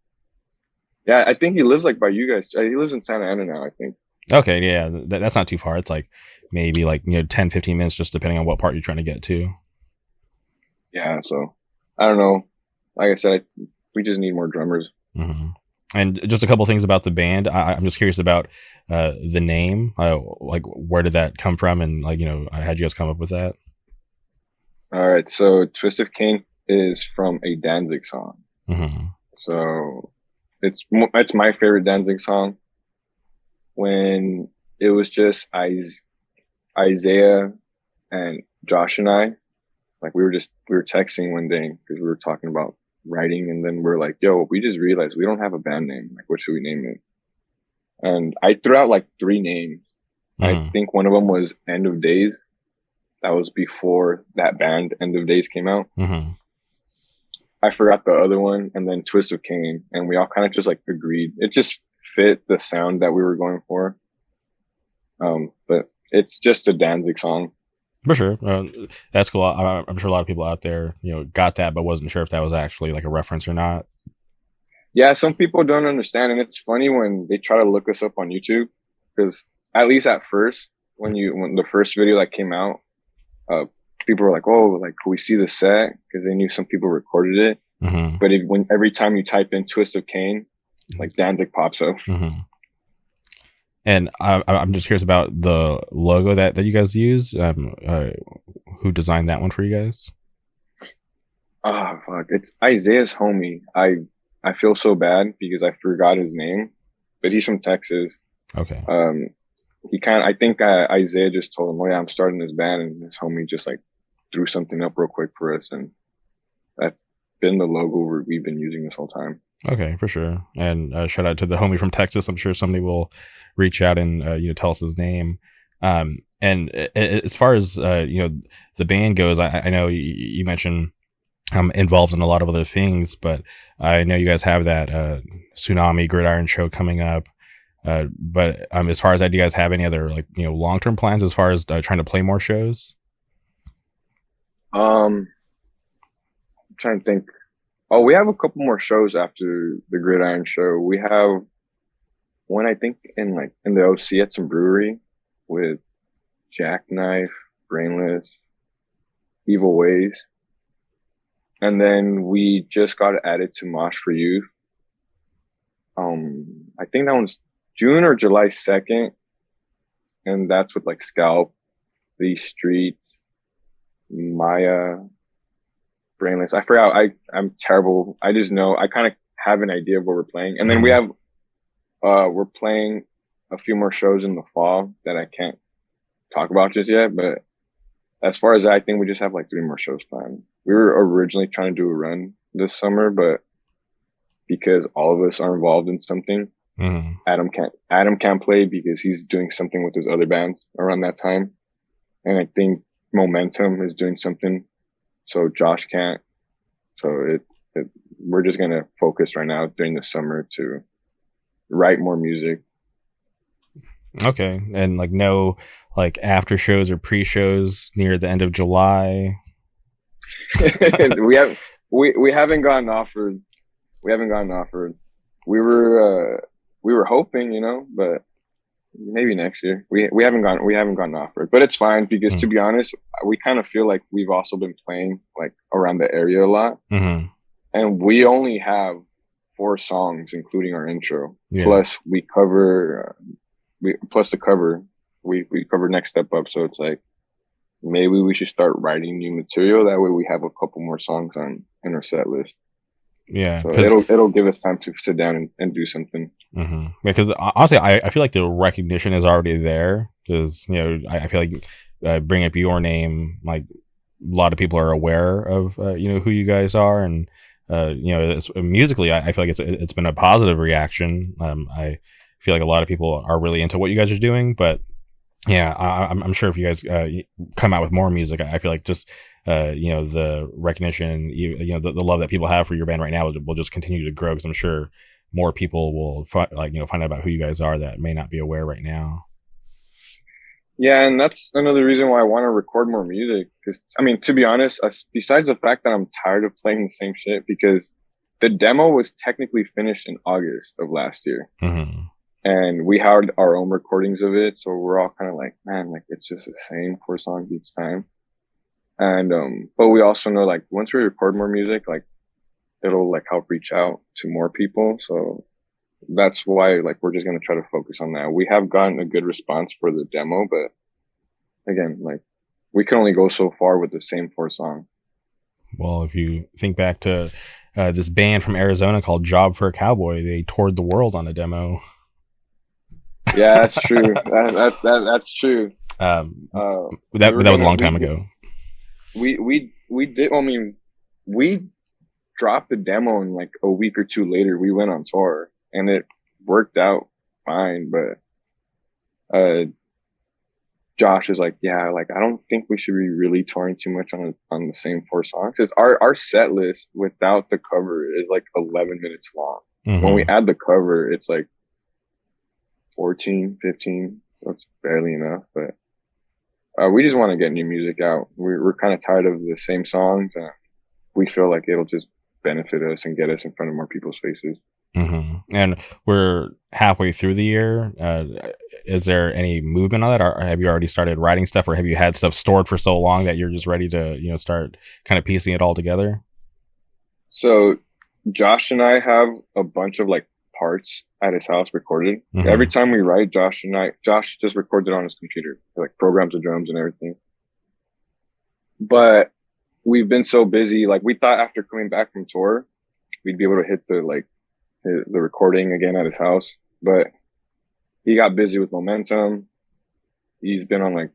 Yeah, I think he lives like by you guys. He lives in Santa Ana now, I think. Okay, yeah, that's not too far. It's like maybe like 10, 15 minutes, just depending on what part you're trying to get to. Yeah, so I don't know. Like I said, we just need more drummers. Mm-hmm. And just a couple things about the band. I'm just curious about the name. Like, where did that come from? And like, how'd you guys come up with that? All right, so "Twist of Cain" is from a Danzig song. Mm-hmm. So it's my favorite Danzig song. When it was just Isaiah and Josh and I, like we were texting one day because we were talking about writing, and then we're like, yo, we just realized we don't have a band name. Like, what should we name it? And I threw out like 3 names. I think one of them was End of Days. That was before that band End of Days came out. I forgot the other one, and then Twist of Cain, and we all kind of just like agreed. It just fit the sound that we were going for. But it's just a Danzig song. For sure. That's cool. I'm sure a lot of people out there, got that, but wasn't sure if that was actually like a reference or not. Yeah, some people don't understand. And it's funny when they try to look us up on YouTube, because at least at first, when the first video that came out, people were like, "Oh, like can we see the set?" Because they knew some people recorded it. Mm-hmm. But when every time you type in "Twist of Cain," like Danzig pops up. Mm-hmm. And I'm just curious about the logo that you guys use. Who designed that one for you guys? Oh fuck! It's Isaiah's homie. I feel so bad because I forgot his name, but he's from Texas. Okay. Um, I think Isaiah just told him, "Oh yeah, I'm starting this band," and his homie just like threw something up real quick for us, and that's been the logo we've been using this whole time. Okay, for sure. And shout out to the homie from Texas. I'm sure somebody will reach out and tell us his name. And as far as the band goes, I know you mentioned I'm involved in a lot of other things, but I know you guys have that Tsunami Gridiron show coming up. But as far as that, do you guys have any other long term plans as far as trying to play more shows? I'm trying to think. Oh, we have a couple more shows after the Gridiron show. We have one, I think, in the OC at some brewery with Jackknife, Brainless, Evil Ways. And then we just got added to Mosh for Youth. I think that one's June or July 2nd. And that's with like Scalp, These Streets, Maya, Brainless. I forgot. I'm terrible. I just know I kind of have an idea of what we're playing. And then we're playing a few more shows in the fall that I can't talk about just yet. But as far as that, I think we just have like 3 more shows planned. We were originally trying to do a run this summer, but because all of us are involved in something, Mm-hmm. Adam can't play because he's doing something with his other bands around that time. And I think Momentum is doing something, so Josh can't. So we're just gonna focus right now during the summer to write more music. Okay, and no after shows or pre shows near the end of July. we have we haven't gotten offered. We haven't gotten offered. We were hoping, but maybe next year. We haven't gotten offered, but it's fine because to be honest, we kind of feel like we've also been playing like around the area a lot, Mm-hmm. and we only have 4 songs, including our intro. Yeah. Plus we cover, plus the cover. We cover Next Step Up, so it's like maybe we should start writing new material. That way, we have a couple more songs in our set list. Yeah, So it'll give us time to sit down and do something. Mm-hmm. Because honestly, I feel like the recognition is already there. Because I feel like bring up your name, like a lot of people are aware of who you guys are, and musically, I feel like it's been a positive reaction. I feel like a lot of people are really into what you guys are doing, but yeah, I'm sure if you guys come out with more music, I feel like just the recognition, the love that people have for your band right now will just continue to grow, because I'm sure more people will find out about who you guys are that may not be aware right now. Yeah, and that's another reason why I want to record more music. Because I mean, to be honest, besides the fact that I'm tired of playing the same shit, because the demo was technically finished in August of last year. Mm-hmm. And we had our own recordings of it, so we're all kind of like, man, like it's just the same 4 songs each time. And but we also know like once we record more music, like it'll like help reach out to more people. So that's why like we're just gonna try to focus on that. We have gotten a good response for the demo, but again, like we can only go so far with the same 4 songs. Well, if you think back to this band from Arizona called Job for a Cowboy, they toured the world on a demo. Yeah, that's true. That's true. That was a long time ago. We did. I mean, we dropped the demo, and like a week or 2 later, we went on tour, and it worked out fine. But Josh is like, yeah, like I don't think we should be really touring too much on the same 4 songs. Because our set list without the cover is like 11 minutes long. Mm-hmm. When we add the cover, it's like 14, 15, so it's barely enough. But we just want to get new music out. We're kind of tired of the same songs, and we feel like it'll just benefit us and get us in front of more people's faces. And we're halfway through the year. Is there any movement on that, or have you already started writing stuff, or have you had stuff stored for so long that you're just ready to, start kind of piecing it all together? So Josh and I have a bunch of like parts at his house recorded. Every Mm-hmm. time we write, Josh just records it on his computer, like programs the drums and everything. But we've been so busy. Like we thought after coming back from tour, we'd be able to hit the recording again at his house. But he got busy with Momentum. He's been on like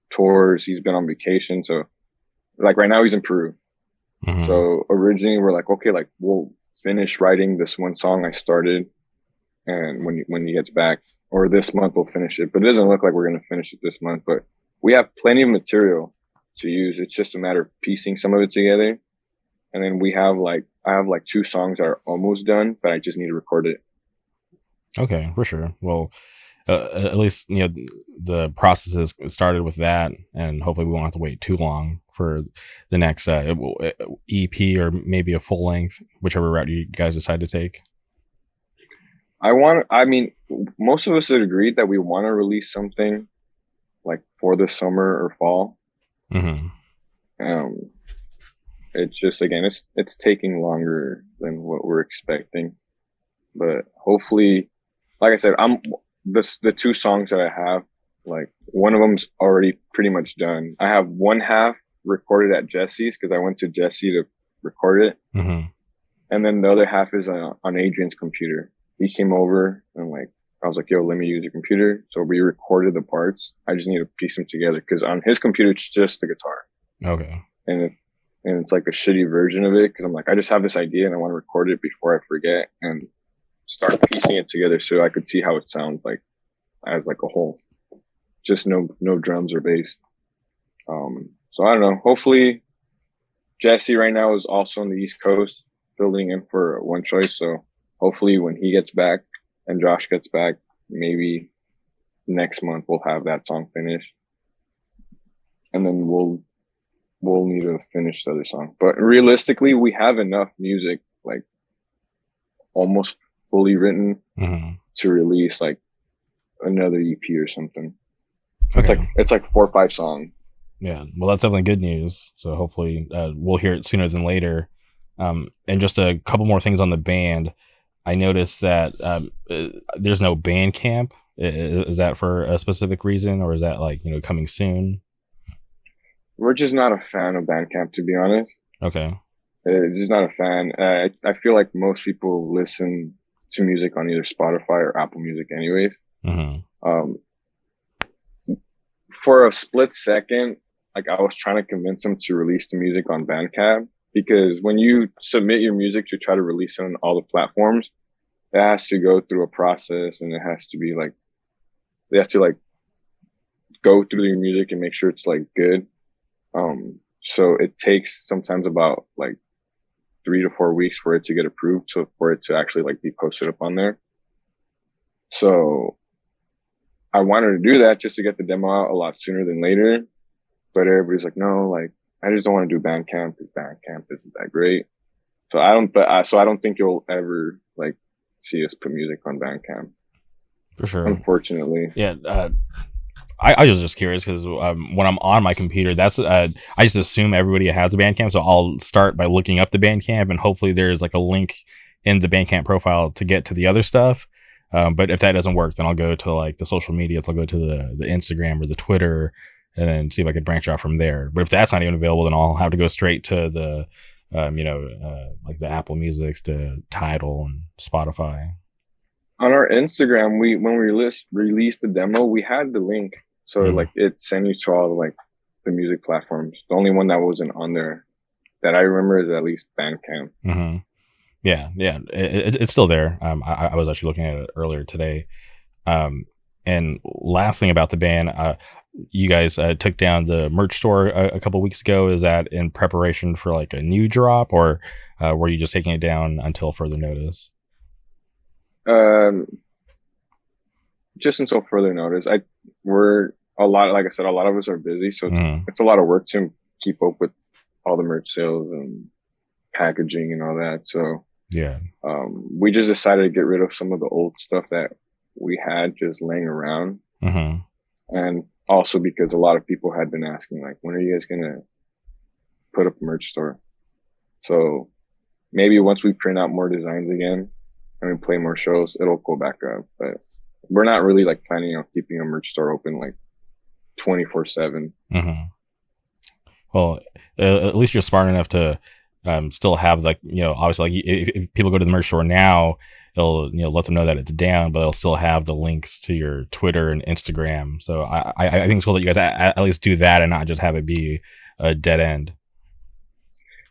tours. He's been on vacation. So like right now he's in Peru. Mm-hmm. So originally we're like, okay, like we'll finish writing this one song I started, and when he gets back, or this month we'll finish it. But it doesn't look like we're gonna finish it this month. But we have plenty of material to use. It's just a matter of piecing some of it together. And then I have like two songs that are almost done, but I just need to record it. Okay, for sure. Well, at least the process is started with that, and hopefully we won't have to wait too long for the next EP or maybe a full length, whichever route you guys decide to take. I mean, most of us had agreed that we want to release something like for the summer or fall. Mm-hmm. Um, it's just again, it's taking longer than what we're expecting, but hopefully, like I said, the two songs that I have, like one of them's already pretty much done. I have one half recorded at Jesse's because I went to Jesse to record it, Mm-hmm. and then the other half is on Adrian's computer. He came over and like I was like, "Yo, let me use your computer." So we recorded the parts. I just need to piece them together because on his computer it's just the guitar, Okay. and it's like a shitty version of it because I'm like, I just have this idea and I want to record it before I forget and start piecing it together so I could see how it sounds like as like a whole. Just no drums or bass. So I don't know. Hopefully Jesse right now is also on the East Coast, filling in for One Choice. So hopefully when he gets back and Josh gets back, maybe next month we'll have that song finished, and then we'll need to finish the other song. But realistically, we have enough music, like almost fully written, Mm-hmm. to release like another EP or something. Okay. It's like 4 or 5 songs. Yeah. Well, that's definitely good news. So hopefully we'll hear it sooner than later. And just a couple more things on the band. I noticed that there's no band camp. Is that for a specific reason, or is that like coming soon? We're just not a fan of Bandcamp, to be honest. Okay. Just not a fan. I feel like most people listen to music on either Spotify or Apple Music, anyways. Mm-hmm. Um, for a split second, like I was trying to convince them to release the music on Bandcamp because when you submit your music to try to release it on all the platforms, it has to go through a process and it has to be like they have to like go through your music and make sure it's like good. So it takes sometimes about like 3 to 4 weeks for it to get approved, so for it to actually like be posted up on there. So I wanted to do that just to get the demo out a lot sooner than later, but everybody's like, no, like I just don't want to do Bandcamp because Bandcamp isn't that great. So I don't think you'll ever like see us put music on Bandcamp, For sure. unfortunately. Yeah. I was just curious because when I'm on my computer, that's I just assume everybody has a Bandcamp, so I'll start by looking up the Bandcamp, and hopefully there's like a link in the Bandcamp profile to get to the other stuff. But if that doesn't work, then I'll go to like the social media. So I'll go to the Instagram or the Twitter, and then see if I could branch out from there. But if that's not even available, then I'll have to go straight to the like the Apple Musics, the Tidal, and Spotify. On our Instagram, we when we released the demo, we had the link, so Mm. like it sent you to all like the music platforms. The only one that wasn't on there that I remember is at least Bandcamp. Mm-hmm. Yeah, yeah, it's still there. I was actually looking at it earlier today. And last thing about the band, you guys took down the merch store a couple weeks ago. Is that in preparation for like a new drop, or were you just taking it down until further notice? Um, just until further notice. We're a lot, like I said, a lot of us are busy, so Mm, it's a lot of work to keep up with all the merch sales and packaging and all that. So Yeah. We just decided to get rid of some of the old stuff that we had just laying around, Mm-hmm. and also because a lot of people had been asking, like, when are you guys gonna put up a merch store? So maybe once we print out more designs again and we play more shows, it'll go back up. But we're not really like planning on keeping a merch store open like 24/7. Mm-hmm. Well, at least you're smart enough to still have, like, obviously, like, if people go to the merch store now, it'll, let them know that it's down, but they'll still have the links to your Twitter and Instagram. So I think it's cool that you guys at least do that and not just have it be a dead end.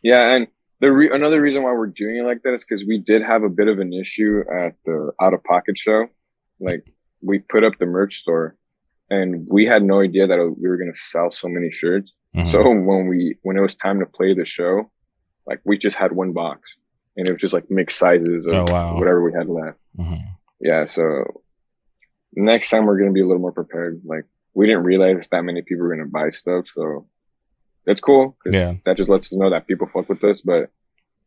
Yeah, and another reason why we're doing it like that is because we did have a bit of an issue at the Out of Pocket show. Like, we put up the merch store, and we had no idea that we were going to sell so many shirts. Mm-hmm. So when it was time to play the show, like, we just had one box, and it was just like mixed sizes of whatever we had left. Mm-hmm. Yeah, so next time we're going to be a little more prepared. Like, we didn't realize that many people were going to buy stuff, so it's cool. Yeah, that just lets us know that people fuck with us. But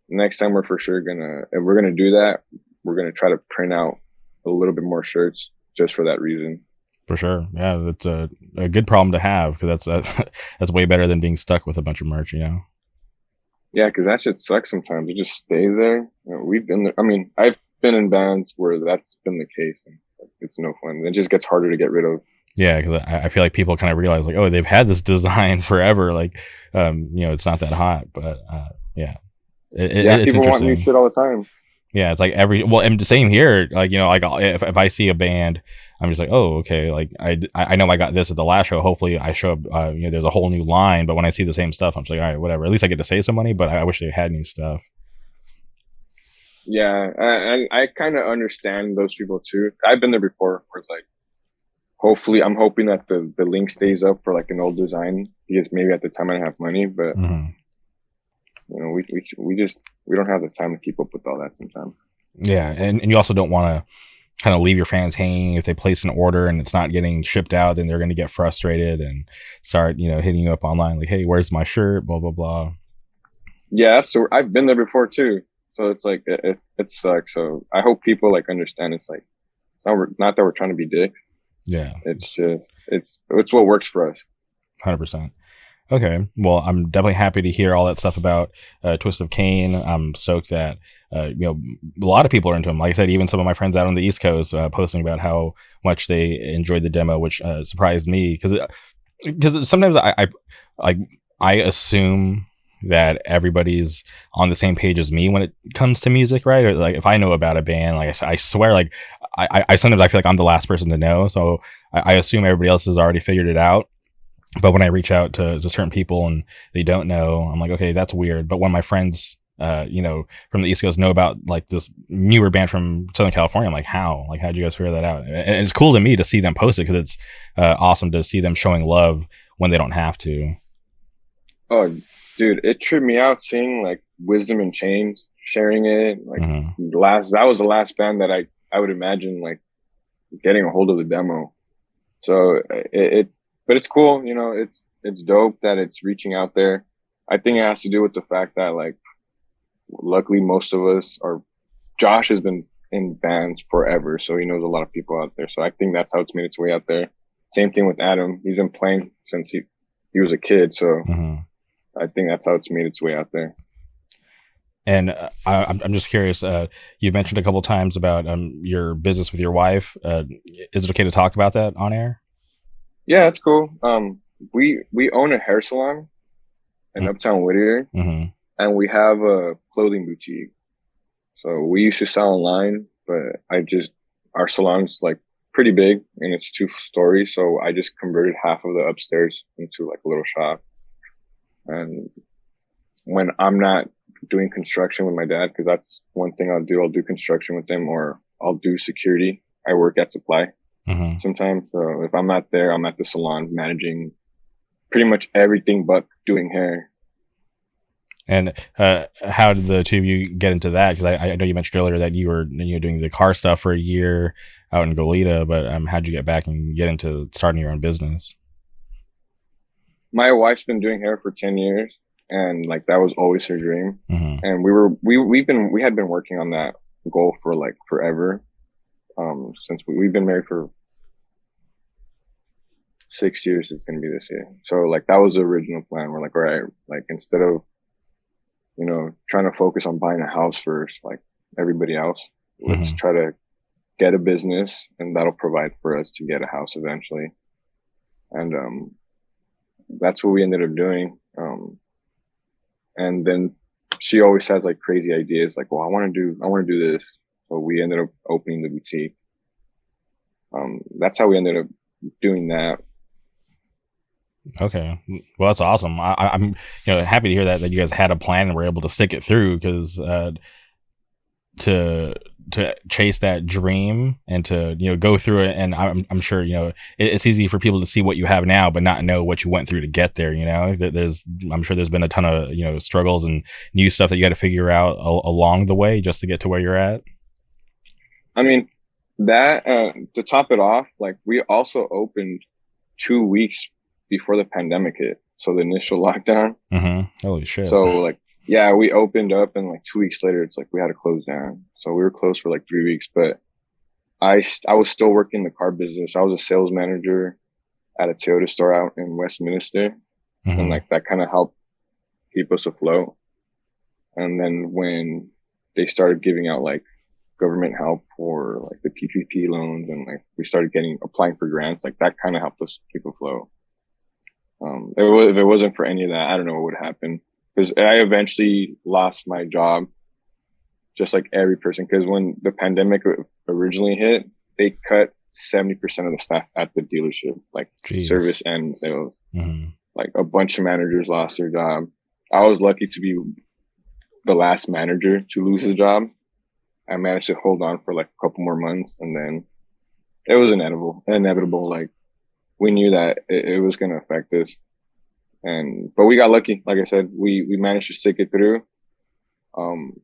next time we're for sure if we're gonna do that, we're gonna try to print out a little bit more shirts just for that reason. For sure. Yeah, that's a good problem to have, because that's way better than being stuck with a bunch of merch, Yeah, because that shit sucks sometimes. It just stays there. We've been there. I mean, I've been in bands where that's been the case, and it's no fun. It just gets harder to get rid of. Yeah, because I feel like people kind of realize, like, oh, they've had this design forever. Like, it's not that hot, but yeah. It's people want new shit all the time. Yeah, it's like and the same here. Like, like, if I see a band, I'm just like, oh, okay. Like, I know I got this at the last show. Hopefully I show up, there's a whole new line. But when I see the same stuff, I'm just like, all right, whatever. At least I get to save some money, but I wish they had new stuff. Yeah, and I kind of understand those people too. I've been there before, where it's like, hopefully, I'm hoping that the link stays up for like an old design, because maybe at the time I didn't have money, but mm-hmm. We don't have the time to keep up with all that sometimes. Yeah, and you also don't want to kind of leave your fans hanging. If they place an order and it's not getting shipped out, then they're going to get frustrated and start, hitting you up online like, hey, where's my shirt? Blah, blah, blah. Yeah, so I've been there before too. So it's like, it sucks. So I hope people like understand. It's like, not that we're trying to be dicks. Yeah. It's just, it's what works for us. 100%. Okay. Well, I'm definitely happy to hear all that stuff about Twist of Cain. I'm stoked that, a lot of people are into him. Like I said, even some of my friends out on the East Coast posting about how much they enjoyed the demo, which surprised me, because sometimes I assume that everybody's on the same page as me when it comes to music, right? Or like, if I know about a band, like I swear, like I sometimes I feel like I'm the last person to know, so I assume everybody else has already figured it out. But when I reach out to certain people and they don't know, I'm like, okay, that's weird. But when my friends, from the East Coast know about like this newer band from Southern California, I'm like, how'd you guys figure that out? And it's cool to me to see them post it, because it's awesome to see them showing love when they don't have to. Oh, dude, it tripped me out seeing like Wisdom in Chains sharing it. Like, mm-hmm. that was the last band that I would imagine like getting a hold of the demo. So but it's cool, it's dope that it's reaching out there. I think it has to do with the fact that, like, luckily most of us Josh has been in bands forever, so he knows a lot of people out there. So I think that's how it's made its way out there. Same thing with Adam. He's been playing since he was a kid, so mm-hmm. I think that's how it's made its way out there. And I'm just curious, you've mentioned a couple of times about your business with your wife. Is it okay to talk about that on air? Yeah, that's cool. We own a hair salon in Uptown Whittier, mm-hmm. and we have a clothing boutique. So we used to sell online, but our salon's like pretty big and it's 2 stories. So I just converted half of the upstairs into like a little shop. And when I'm not doing construction with my dad, because that's one thing I'll do construction with him, or I'll do security. I work at supply. Mm-hmm. Sometimes. So if I'm not there, I'm at the salon managing pretty much everything but doing hair. And how did the two of you get into that? Because I know you mentioned earlier that you were doing the car stuff for a year out in Goleta, but how'd you get back and get into starting your own business? My wife's been doing hair for 10 years. and like that was always her dream. Mm-hmm. And we had been working on that goal for like forever. Since we've been married for 6 years, it's gonna be this year. So like that was the original plan. We're like, all right, like instead of trying to focus on buying a house first, like everybody else, let's Mm-hmm. try to get a business, and that'll provide for us to get a house eventually. And that's what we ended up doing. And then she always has like crazy ideas, like, well, I want to do this. So we ended up opening the boutique. That's how we ended up doing that. Okay, well, that's awesome. I'm happy to hear that you guys had a plan and were able to stick it through, because to chase that dream and to go through it, and I'm sure it's easy for people to see what you have now but not know what you went through to get there. I'm sure there's been a ton of struggles and new stuff that you got to figure out along the way just to get to where you're at. I mean, that to top it off, like we also opened 2 weeks before the pandemic hit, so the initial lockdown. Mm-hmm. Holy shit. So like, yeah, we opened up, and like 2 weeks later, it's like we had to close down. So we were closed for like 3 weeks, but I was still working the car business. I was a sales manager at a Toyota store out in Westminster, and Mm-hmm. like that kind of helped keep us afloat. And then when they started giving out like government help for like the PPP loans, and like we started applying for grants, like that kind of helped us keep afloat. If it wasn't for any of that, I don't know what would happen, because I eventually lost my job, just like every person. Because when the pandemic originally hit, they cut 70% of the staff at the dealership, like Jeez. service and sales. Mm-hmm. Like a bunch of managers lost their job. I was lucky to be the last manager to lose his job. I managed to hold on for like a couple more months, and then it was inevitable. Like we knew that it was going to affect us, but we got lucky. Like I said, we managed to stick it through. Um,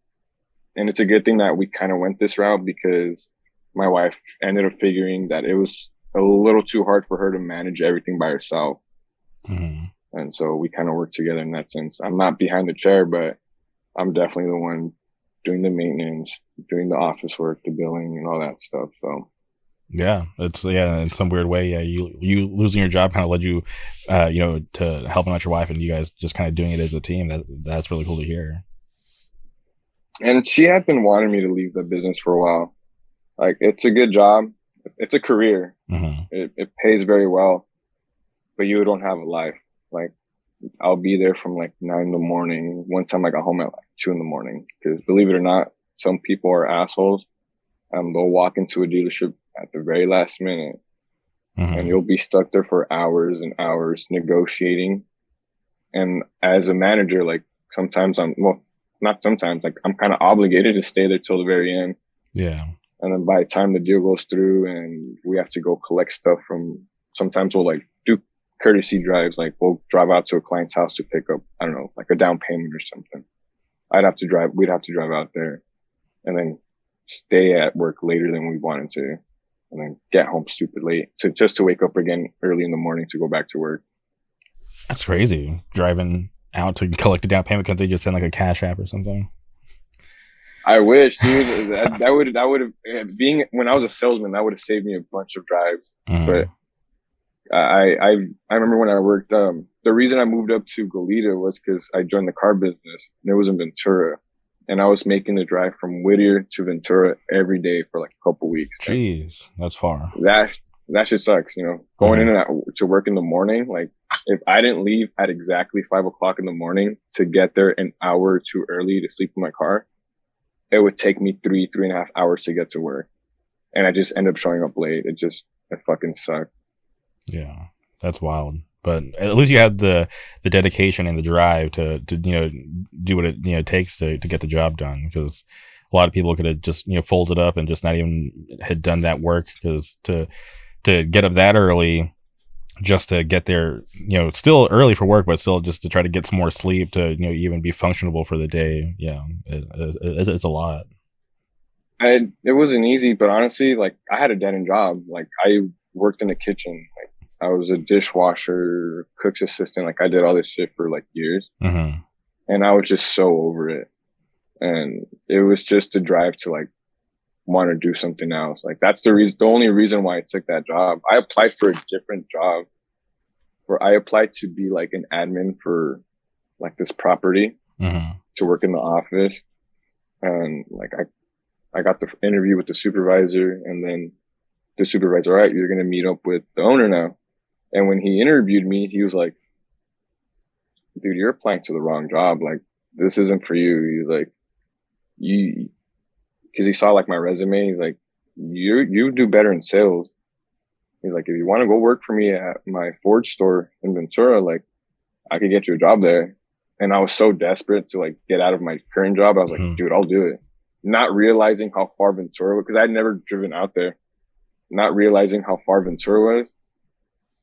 and it's a good thing that we kind of went this route, because my wife ended up figuring that it was a little too hard for her to manage everything by herself. Mm-hmm. And so we kind of worked together in that sense. I'm not behind the chair, but I'm definitely the one doing the maintenance, doing the office work, the billing, and all that stuff. So Yeah, in some weird way, yeah, you losing your job kind of led you to helping out your wife, and you guys just kind of doing it as a team. That's really cool to hear. and she had been wanting me to leave the business for a while. Like it's a good job, it's a career, Mm-hmm. it pays very well, but you don't have a life. Like I'll be there from like 9 in the morning. One time I got home at like 2 in the morning, because believe it or not, some people are assholes. They'll walk into a dealership at the very last minute, and Mm-hmm. you'll be stuck there for hours and hours negotiating. And as a manager, like sometimes not sometimes, like I'm kind of obligated to stay there till the very end. Yeah. And then by the time the deal goes through and we have to go collect stuff sometimes we'll like do courtesy drives. Like we'll drive out to a client's house to pick up, I don't know, like a down payment or something. We'd have to drive out there, and then stay at work later than we wanted to, and then get home super late to wake up again early in the morning to go back to work. That's crazy. Driving out to collect a down payment, couldn't they just send like a cash app or something? I wish, dude. That would have, being when I was a salesman, that would have saved me a bunch of drives. But Mm. I remember when I worked. The reason I moved up to Goleta was because I joined the car business, and it was in Ventura, and I was making the drive from Whittier to Ventura every day for like a couple weeks. And Jeez, that's far. that shit sucks. Going in Mm-hmm. and out to work in the morning. Like if I didn't leave at exactly 5 o'clock in the morning to get there an hour too early to sleep in my car, it would take me 3.5 hours to get to work, and I just end up showing up late. It fucking sucked. Yeah, that's wild. But at least you had the dedication and the drive to do what it takes to get the job done. Because a lot of people could have just folded up and just not even had done that work. Because to get up that early just to get there, still early for work, but still just to try to get some more sleep to even be functionable for the day. Yeah, it's a lot. It wasn't easy, but honestly, like I had a dead end job. Like I worked in the kitchen. Like I was a dishwasher, cook's assistant. Like I did all this shit for like years. Mm-hmm. and I was just so over it. And it was just a drive to like want to do something else. Like that's the only reason why I took that job. I applied for a different job where I applied to be like an admin for like this property to work in the office. And like I got the interview with the supervisor, and then the supervisor, all right, you're gonna meet up with the owner now. And when he interviewed me, he was like, dude, you're applying to the wrong job. Like this isn't for you. He's like, because he saw like my resume. He's like, you do better in sales. He's like, if you want to go work for me at my Ford store in Ventura, like I could get you a job there. And I was so desperate to like get out of my current job. I was like, dude, I'll do it. Not realizing how far Ventura was, because I'd never driven out there. Not realizing how far Ventura was.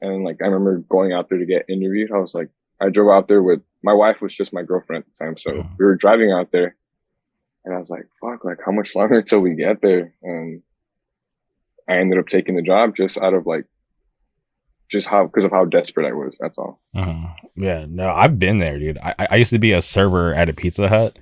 And like, I remember going out there to get interviewed. I was like, I drove out there with, my wife was just my girlfriend at the time. So we were driving out there, and I was like, fuck, like how much longer until we get there? And I ended up taking the job just out of like, because of how desperate I was. That's all. Yeah, no, I've been there, dude. I used to be a server at a Pizza Hut,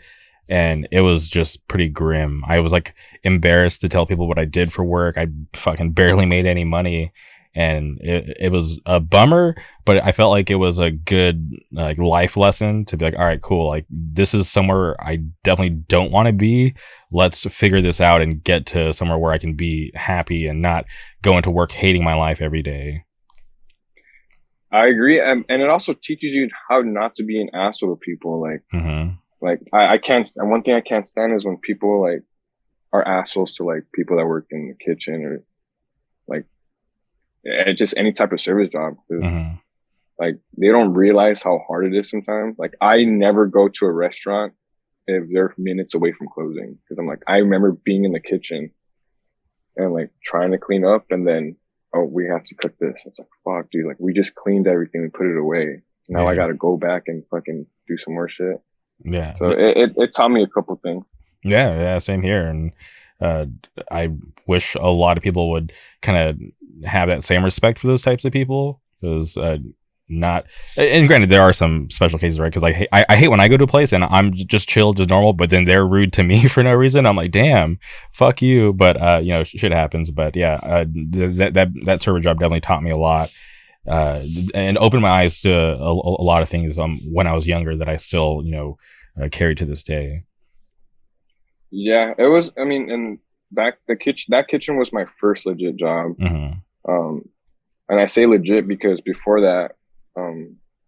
and it was just pretty grim. I was like embarrassed to tell people what I did for work. I fucking barely made any money, and it was a bummer, but I felt like it was a good like life lesson to be like, all right, cool, like this is somewhere I definitely don't want to be. Let's figure this out and get to somewhere where I can be happy and not go into work hating my life every day. I agree, and it also teaches you how not to be an asshole to people. Like I can't. And one thing I can't stand is when people like are assholes to like people that work in the kitchen, or like just any type of service job. Like they don't realize how hard it is sometimes. Like I never go to a restaurant if they're minutes away from closing, because I'm like, I remember being in the kitchen and like trying to clean up, and then, oh, we have to cook this. It's like, fuck, dude, like we just cleaned everything and put it away. Now I got to go back and fucking do some more shit. Yeah. So it taught me a couple things. Yeah, same here. And I wish a lot of people would kind of have that same respect for those types of people, because not, and granted there are some special cases, right? Because like I hate when I go to a place and I'm just chill, just normal, but then they're rude to me for no reason. I'm like, damn, fuck you. But you know, shit happens. But yeah, that server job definitely taught me a lot, and opened my eyes to a lot of things when I was younger that I still, you know, carry to this day. Yeah, it was, I mean, and that kitchen was my first legit job. And I say legit because before that,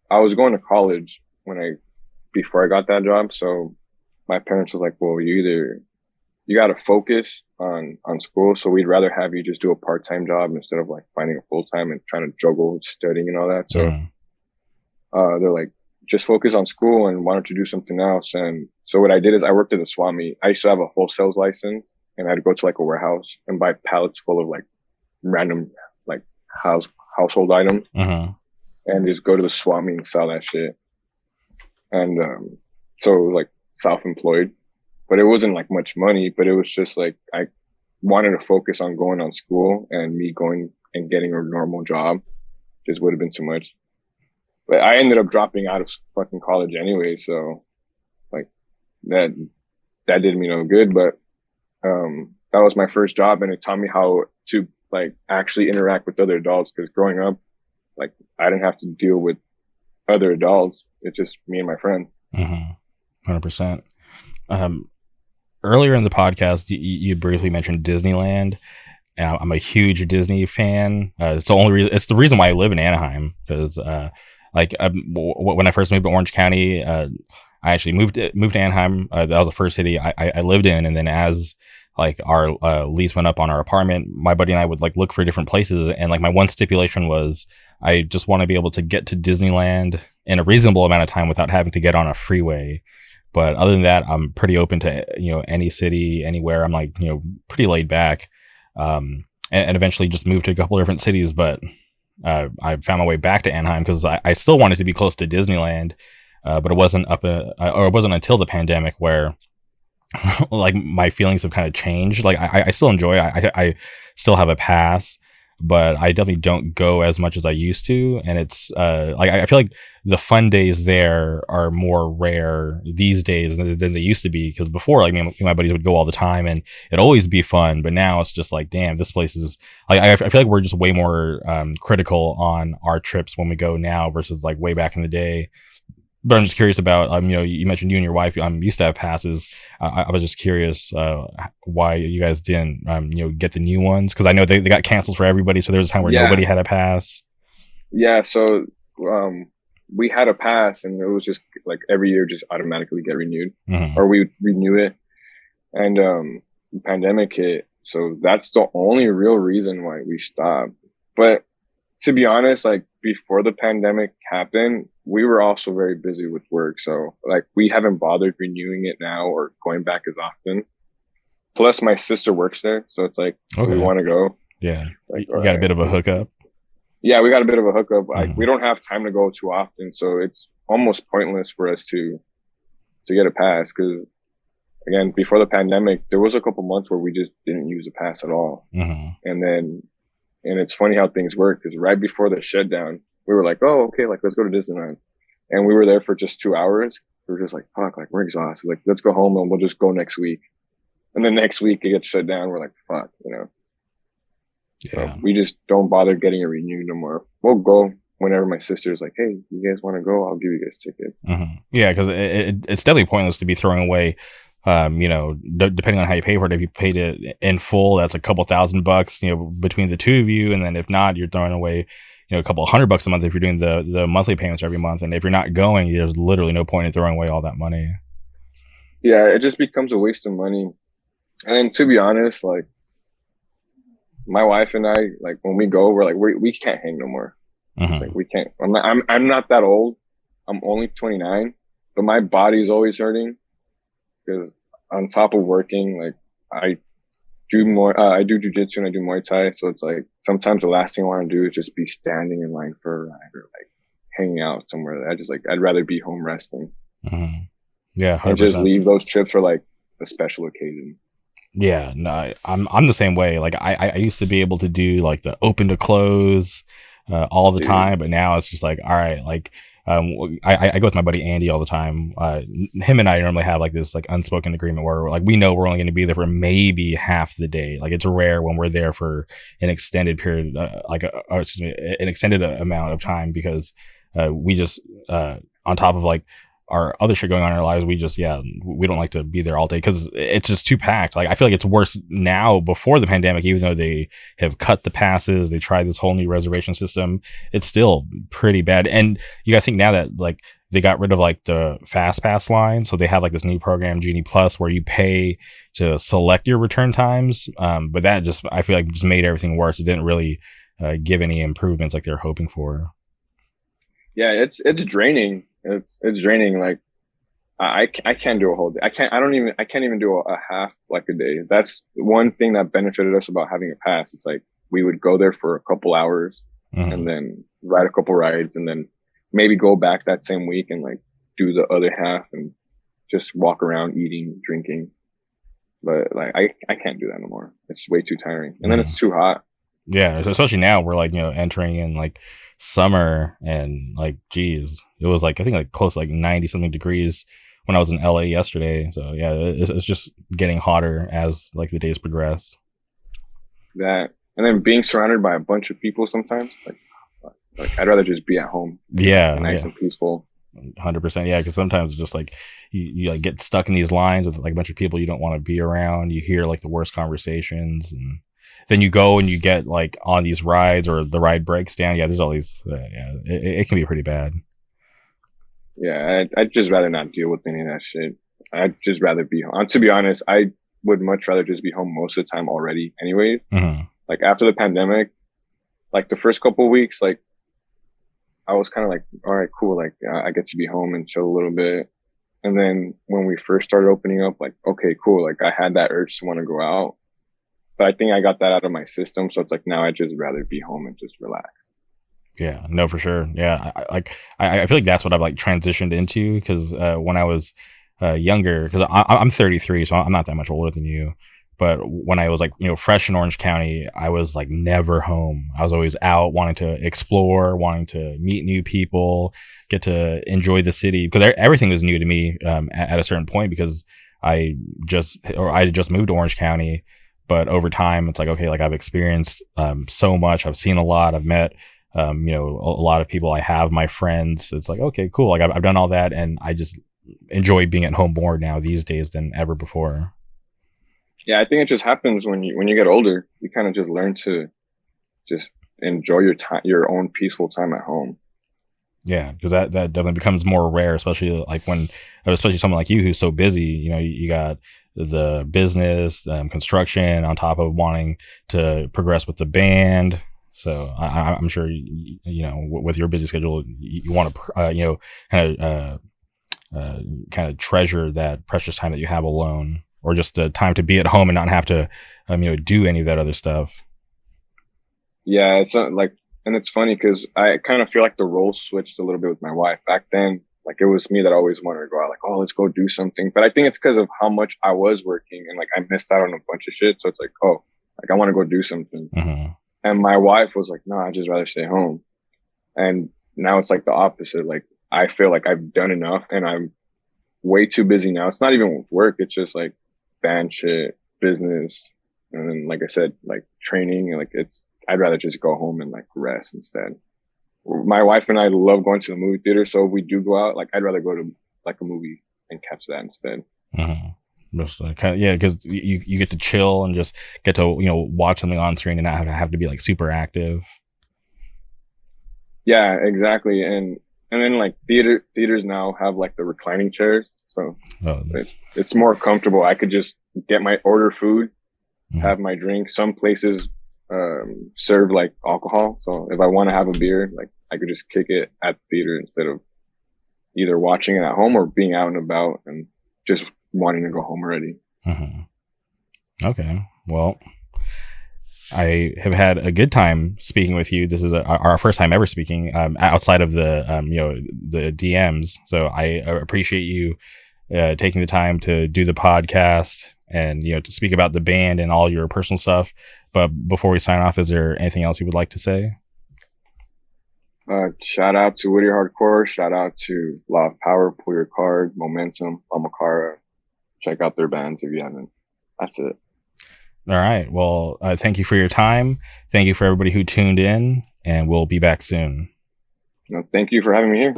I was going to college before I got that job. So my parents were like, well, you got to focus on school. So we'd rather have you just do a part-time job instead of like finding a full-time and trying to juggle studying and all that. So they're like, just focus on school, and why don't you do something else? And so what I did is I worked at a swap meet. I used to have a wholesale license, and I'd go to like a warehouse and buy pallets full of like random like household items, and just go to the swap meet and sell that shit. And so it was like self-employed, but it wasn't like much money, but it was just like I wanted to focus on going on school, and me going and getting a normal job just would have been too much. But I ended up dropping out of fucking college anyway, so like that did me no good. But that was my first job, and it taught me how to like actually interact with other adults, because growing up, like I didn't have to deal with other adults. It's just me and my friend. 100%. Earlier in the podcast, you briefly mentioned Disneyland. I'm a huge Disney fan. It's the reason why I live in Anaheim, because when I first moved to Orange County, I actually moved to Anaheim. That was the first city I lived in, and then as like our lease went up on our apartment, my buddy and I would like look for different places, and like my one stipulation was I just want to be able to get to Disneyland in a reasonable amount of time without having to get on a freeway. But other than that, I'm pretty open to, you know, any city, anywhere. I'm like, you know, pretty laid back, and eventually just moved to a couple of different cities. But I found my way back to Anaheim because I still wanted to be close to Disneyland, but it wasn't it wasn't until the pandemic where like my feelings have kind of changed. Like I still enjoy it. I still have a pass, but I definitely don't go as much as I used to. And it's like I feel like the fun days there are more rare these days than they used to be. Because before, like me and my buddies would go all the time, and it'd always be fun. But now it's just like, damn, this place is like I feel like we're just way more critical on our trips when we go now versus like way back in the day. But I'm just curious about, you mentioned you and your wife used to have passes. I was just curious why you guys didn't, get the new ones, because I know they got canceled for everybody. So there was a time where Yeah, nobody had a pass. yeah. So we had a pass, and it was just like every year just automatically get renewed, Mm-hmm. or we would renew it. And the pandemic hit, so that's the only real reason why we stopped. But to be honest, like before the pandemic happened, we were also very busy with work. So like we haven't bothered renewing it now or going back as often. Plus my sister works there. So it's like, do we Okay. want to go? Yeah. Like, all You got a right. bit of a hookup. Yeah, we got a bit of a hookup. Like Mm-hmm. we don't have time to go too often. So it's almost pointless for us to get a pass. Cause again, before the pandemic, there was a couple months where we just didn't use a pass at all. Mm-hmm. And then and it's funny how things work because right before the shutdown, we were like, oh, okay, like let's go to Disneyland. And we were there for just 2 hours. We were just like, fuck, like we're exhausted. Like, let's go home and we'll just go next week. And then next week it gets shut down. We're like, fuck, you know. So Yeah. we just don't bother getting it renewed no more. We'll go whenever my sister's like, hey, you guys want to go? I'll give you guys tickets. Mm-hmm. Yeah, because it's definitely pointless to be throwing away. Depending on how you pay for it, if you paid it in full, that's a couple $1,000, between the two of you, and then if not, you're throwing away, a couple $100 a month if you're doing the monthly payments every month. And if you're not going, there's literally no point in throwing away all that money. Yeah, it just becomes a waste of money. And to be honest, like my wife and I, like when we go, we're like, we can't hang no more. Mm-hmm. Like we can't. I'm not that old. I'm only 29, but my body's always hurting because on top of working, like I I do jujitsu and I do Muay Thai. So it's like sometimes the last thing I want to do is just be standing in line for a ride or like hanging out somewhere. I'd rather be home resting Mm-hmm. Yeah, and just 100%. leave those trips for like a special occasion. Yeah, no, I'm the same way. Like I used to be able to do like the open to close all the Dude, time, but now it's just like, all right, like I go with my buddy Andy all the time. Him and I normally have like this like unspoken agreement where like we know we're only going to be there for maybe half the day. Like it's rare when we're there for an extended period, or excuse me, an extended amount of time, because we just on top of like our other shit going on in our lives, we don't like to be there all day because it's just too packed. Like I feel like it's worse now before the pandemic, even though they have cut the passes, they tried this whole new reservation system. It's still pretty bad. And you got to think now that like they got rid of like the fast pass line, so they have like this new program Genie Plus where you pay to select your return times. But that just, I feel like, just made everything worse. It didn't really give any improvements like they're hoping for. yeah, it's draining. It's draining. Like I can't do a whole day. I can't even do a half like a day. That's one thing that benefited us about having a pass. It's like we would go there for a couple hours Mm-hmm. and then ride a couple rides and then maybe go back that same week and like do the other half and just walk around eating, drinking. But like I can't do that no more. It's way too tiring. And then Mm-hmm. it's too hot. Yeah, especially now we're like, entering in like summer, and like, geez, it was like, I think like close to like 90 something degrees when I was in LA yesterday. So yeah, it's just getting hotter as like the days progress. That and then being surrounded by a bunch of people sometimes, like I'd rather just be at home, Yeah, nice yeah, and peaceful. 100%. Yeah, because sometimes it's just like you like get stuck in these lines with like a bunch of people you don't want to be around. You hear like the worst conversations, and then you go and you get like on these rides or the ride breaks down. Yeah, there's all these. Yeah, it can be pretty bad. Yeah, I'd just rather not deal with any of that shit. I'd just rather be home. To be honest, I would much rather just be home most of the time already. Anyways, Mm-hmm. like after the pandemic, like the first couple of weeks, like I was kind of like, all right, cool. Like I get to be home and chill a little bit. And then when we first started opening up, like, okay, cool. Like I had that urge to want to go out, but I think I got that out of my system. So it's like now I just rather be home and just relax. Yeah, no, for sure. Yeah, I feel like that's what I've like transitioned into, because when I was younger, because I'm 33, so I'm not that much older than you. But when I was like, fresh in Orange County, I was like never home. I was always out wanting to explore, wanting to meet new people, get to enjoy the city, because everything was new to me at a certain point, because I just moved to Orange County. But over time, it's like, okay, like I've experienced so much. I've seen a lot. I've met, a lot of people. I have my friends. It's like, okay, cool. Like I've done all that, and I just enjoy being at home more now these days than ever before. Yeah, I think it just happens when you get older. You kind of just learn to just enjoy your time, your own peaceful time at home. Yeah, because that definitely becomes more rare, especially especially someone like you who's so busy. You got the business, construction, on top of wanting to progress with the band. So I'm sure with your busy schedule, you want to kind of treasure that precious time that you have alone, or just the time to be at home and not have to do any of that other stuff. Yeah, it's not like, and it's funny because I kind of feel like the roles switched a little bit with my wife. Back then, like it was me that always wanted to go out, like, oh, let's go do something. But I think it's because of how much I was working, and like I missed out on a bunch of shit. So it's like, oh, like I want to go do something. Mm-hmm. And my wife was like, no, I'd just rather stay home. And now it's like the opposite. Like I feel like I've done enough, and I'm way too busy now. It's not even with work. It's just like band shit, business, and then like I said, like training. And like I'd rather just go home and like rest instead. My wife and I love going to the movie theater, so if we do go out, like I'd rather go to like a movie and catch that instead. Mm-hmm. Just yeah, because you get to chill and just get to watch something on screen and not have to be like super active. Yeah, exactly. And then like theaters now have like the reclining chairs, so it's more comfortable. I could just get my order food, mm-hmm. have my drink. Some places serve like alcohol, so if I want to have a beer, like I could just kick it at the theater instead of either watching it at home or being out and about and just wanting to go home already. Mm-hmm. Okay, well, I have had a good time speaking with you. This is our first time ever speaking outside of the the DMs, so I appreciate you taking the time to do the podcast and to speak about the band and all your personal stuff. But before we sign off, is there anything else you would like to say? Shout out to Whittier Hardcore. Shout out to Law of Power, Pull Your Card, Momentum, Amakara. Check out their bands if you haven't. That's it. All right. Well, thank you for your time. Thank you for everybody who tuned in, and we'll be back soon. No, thank you for having me here.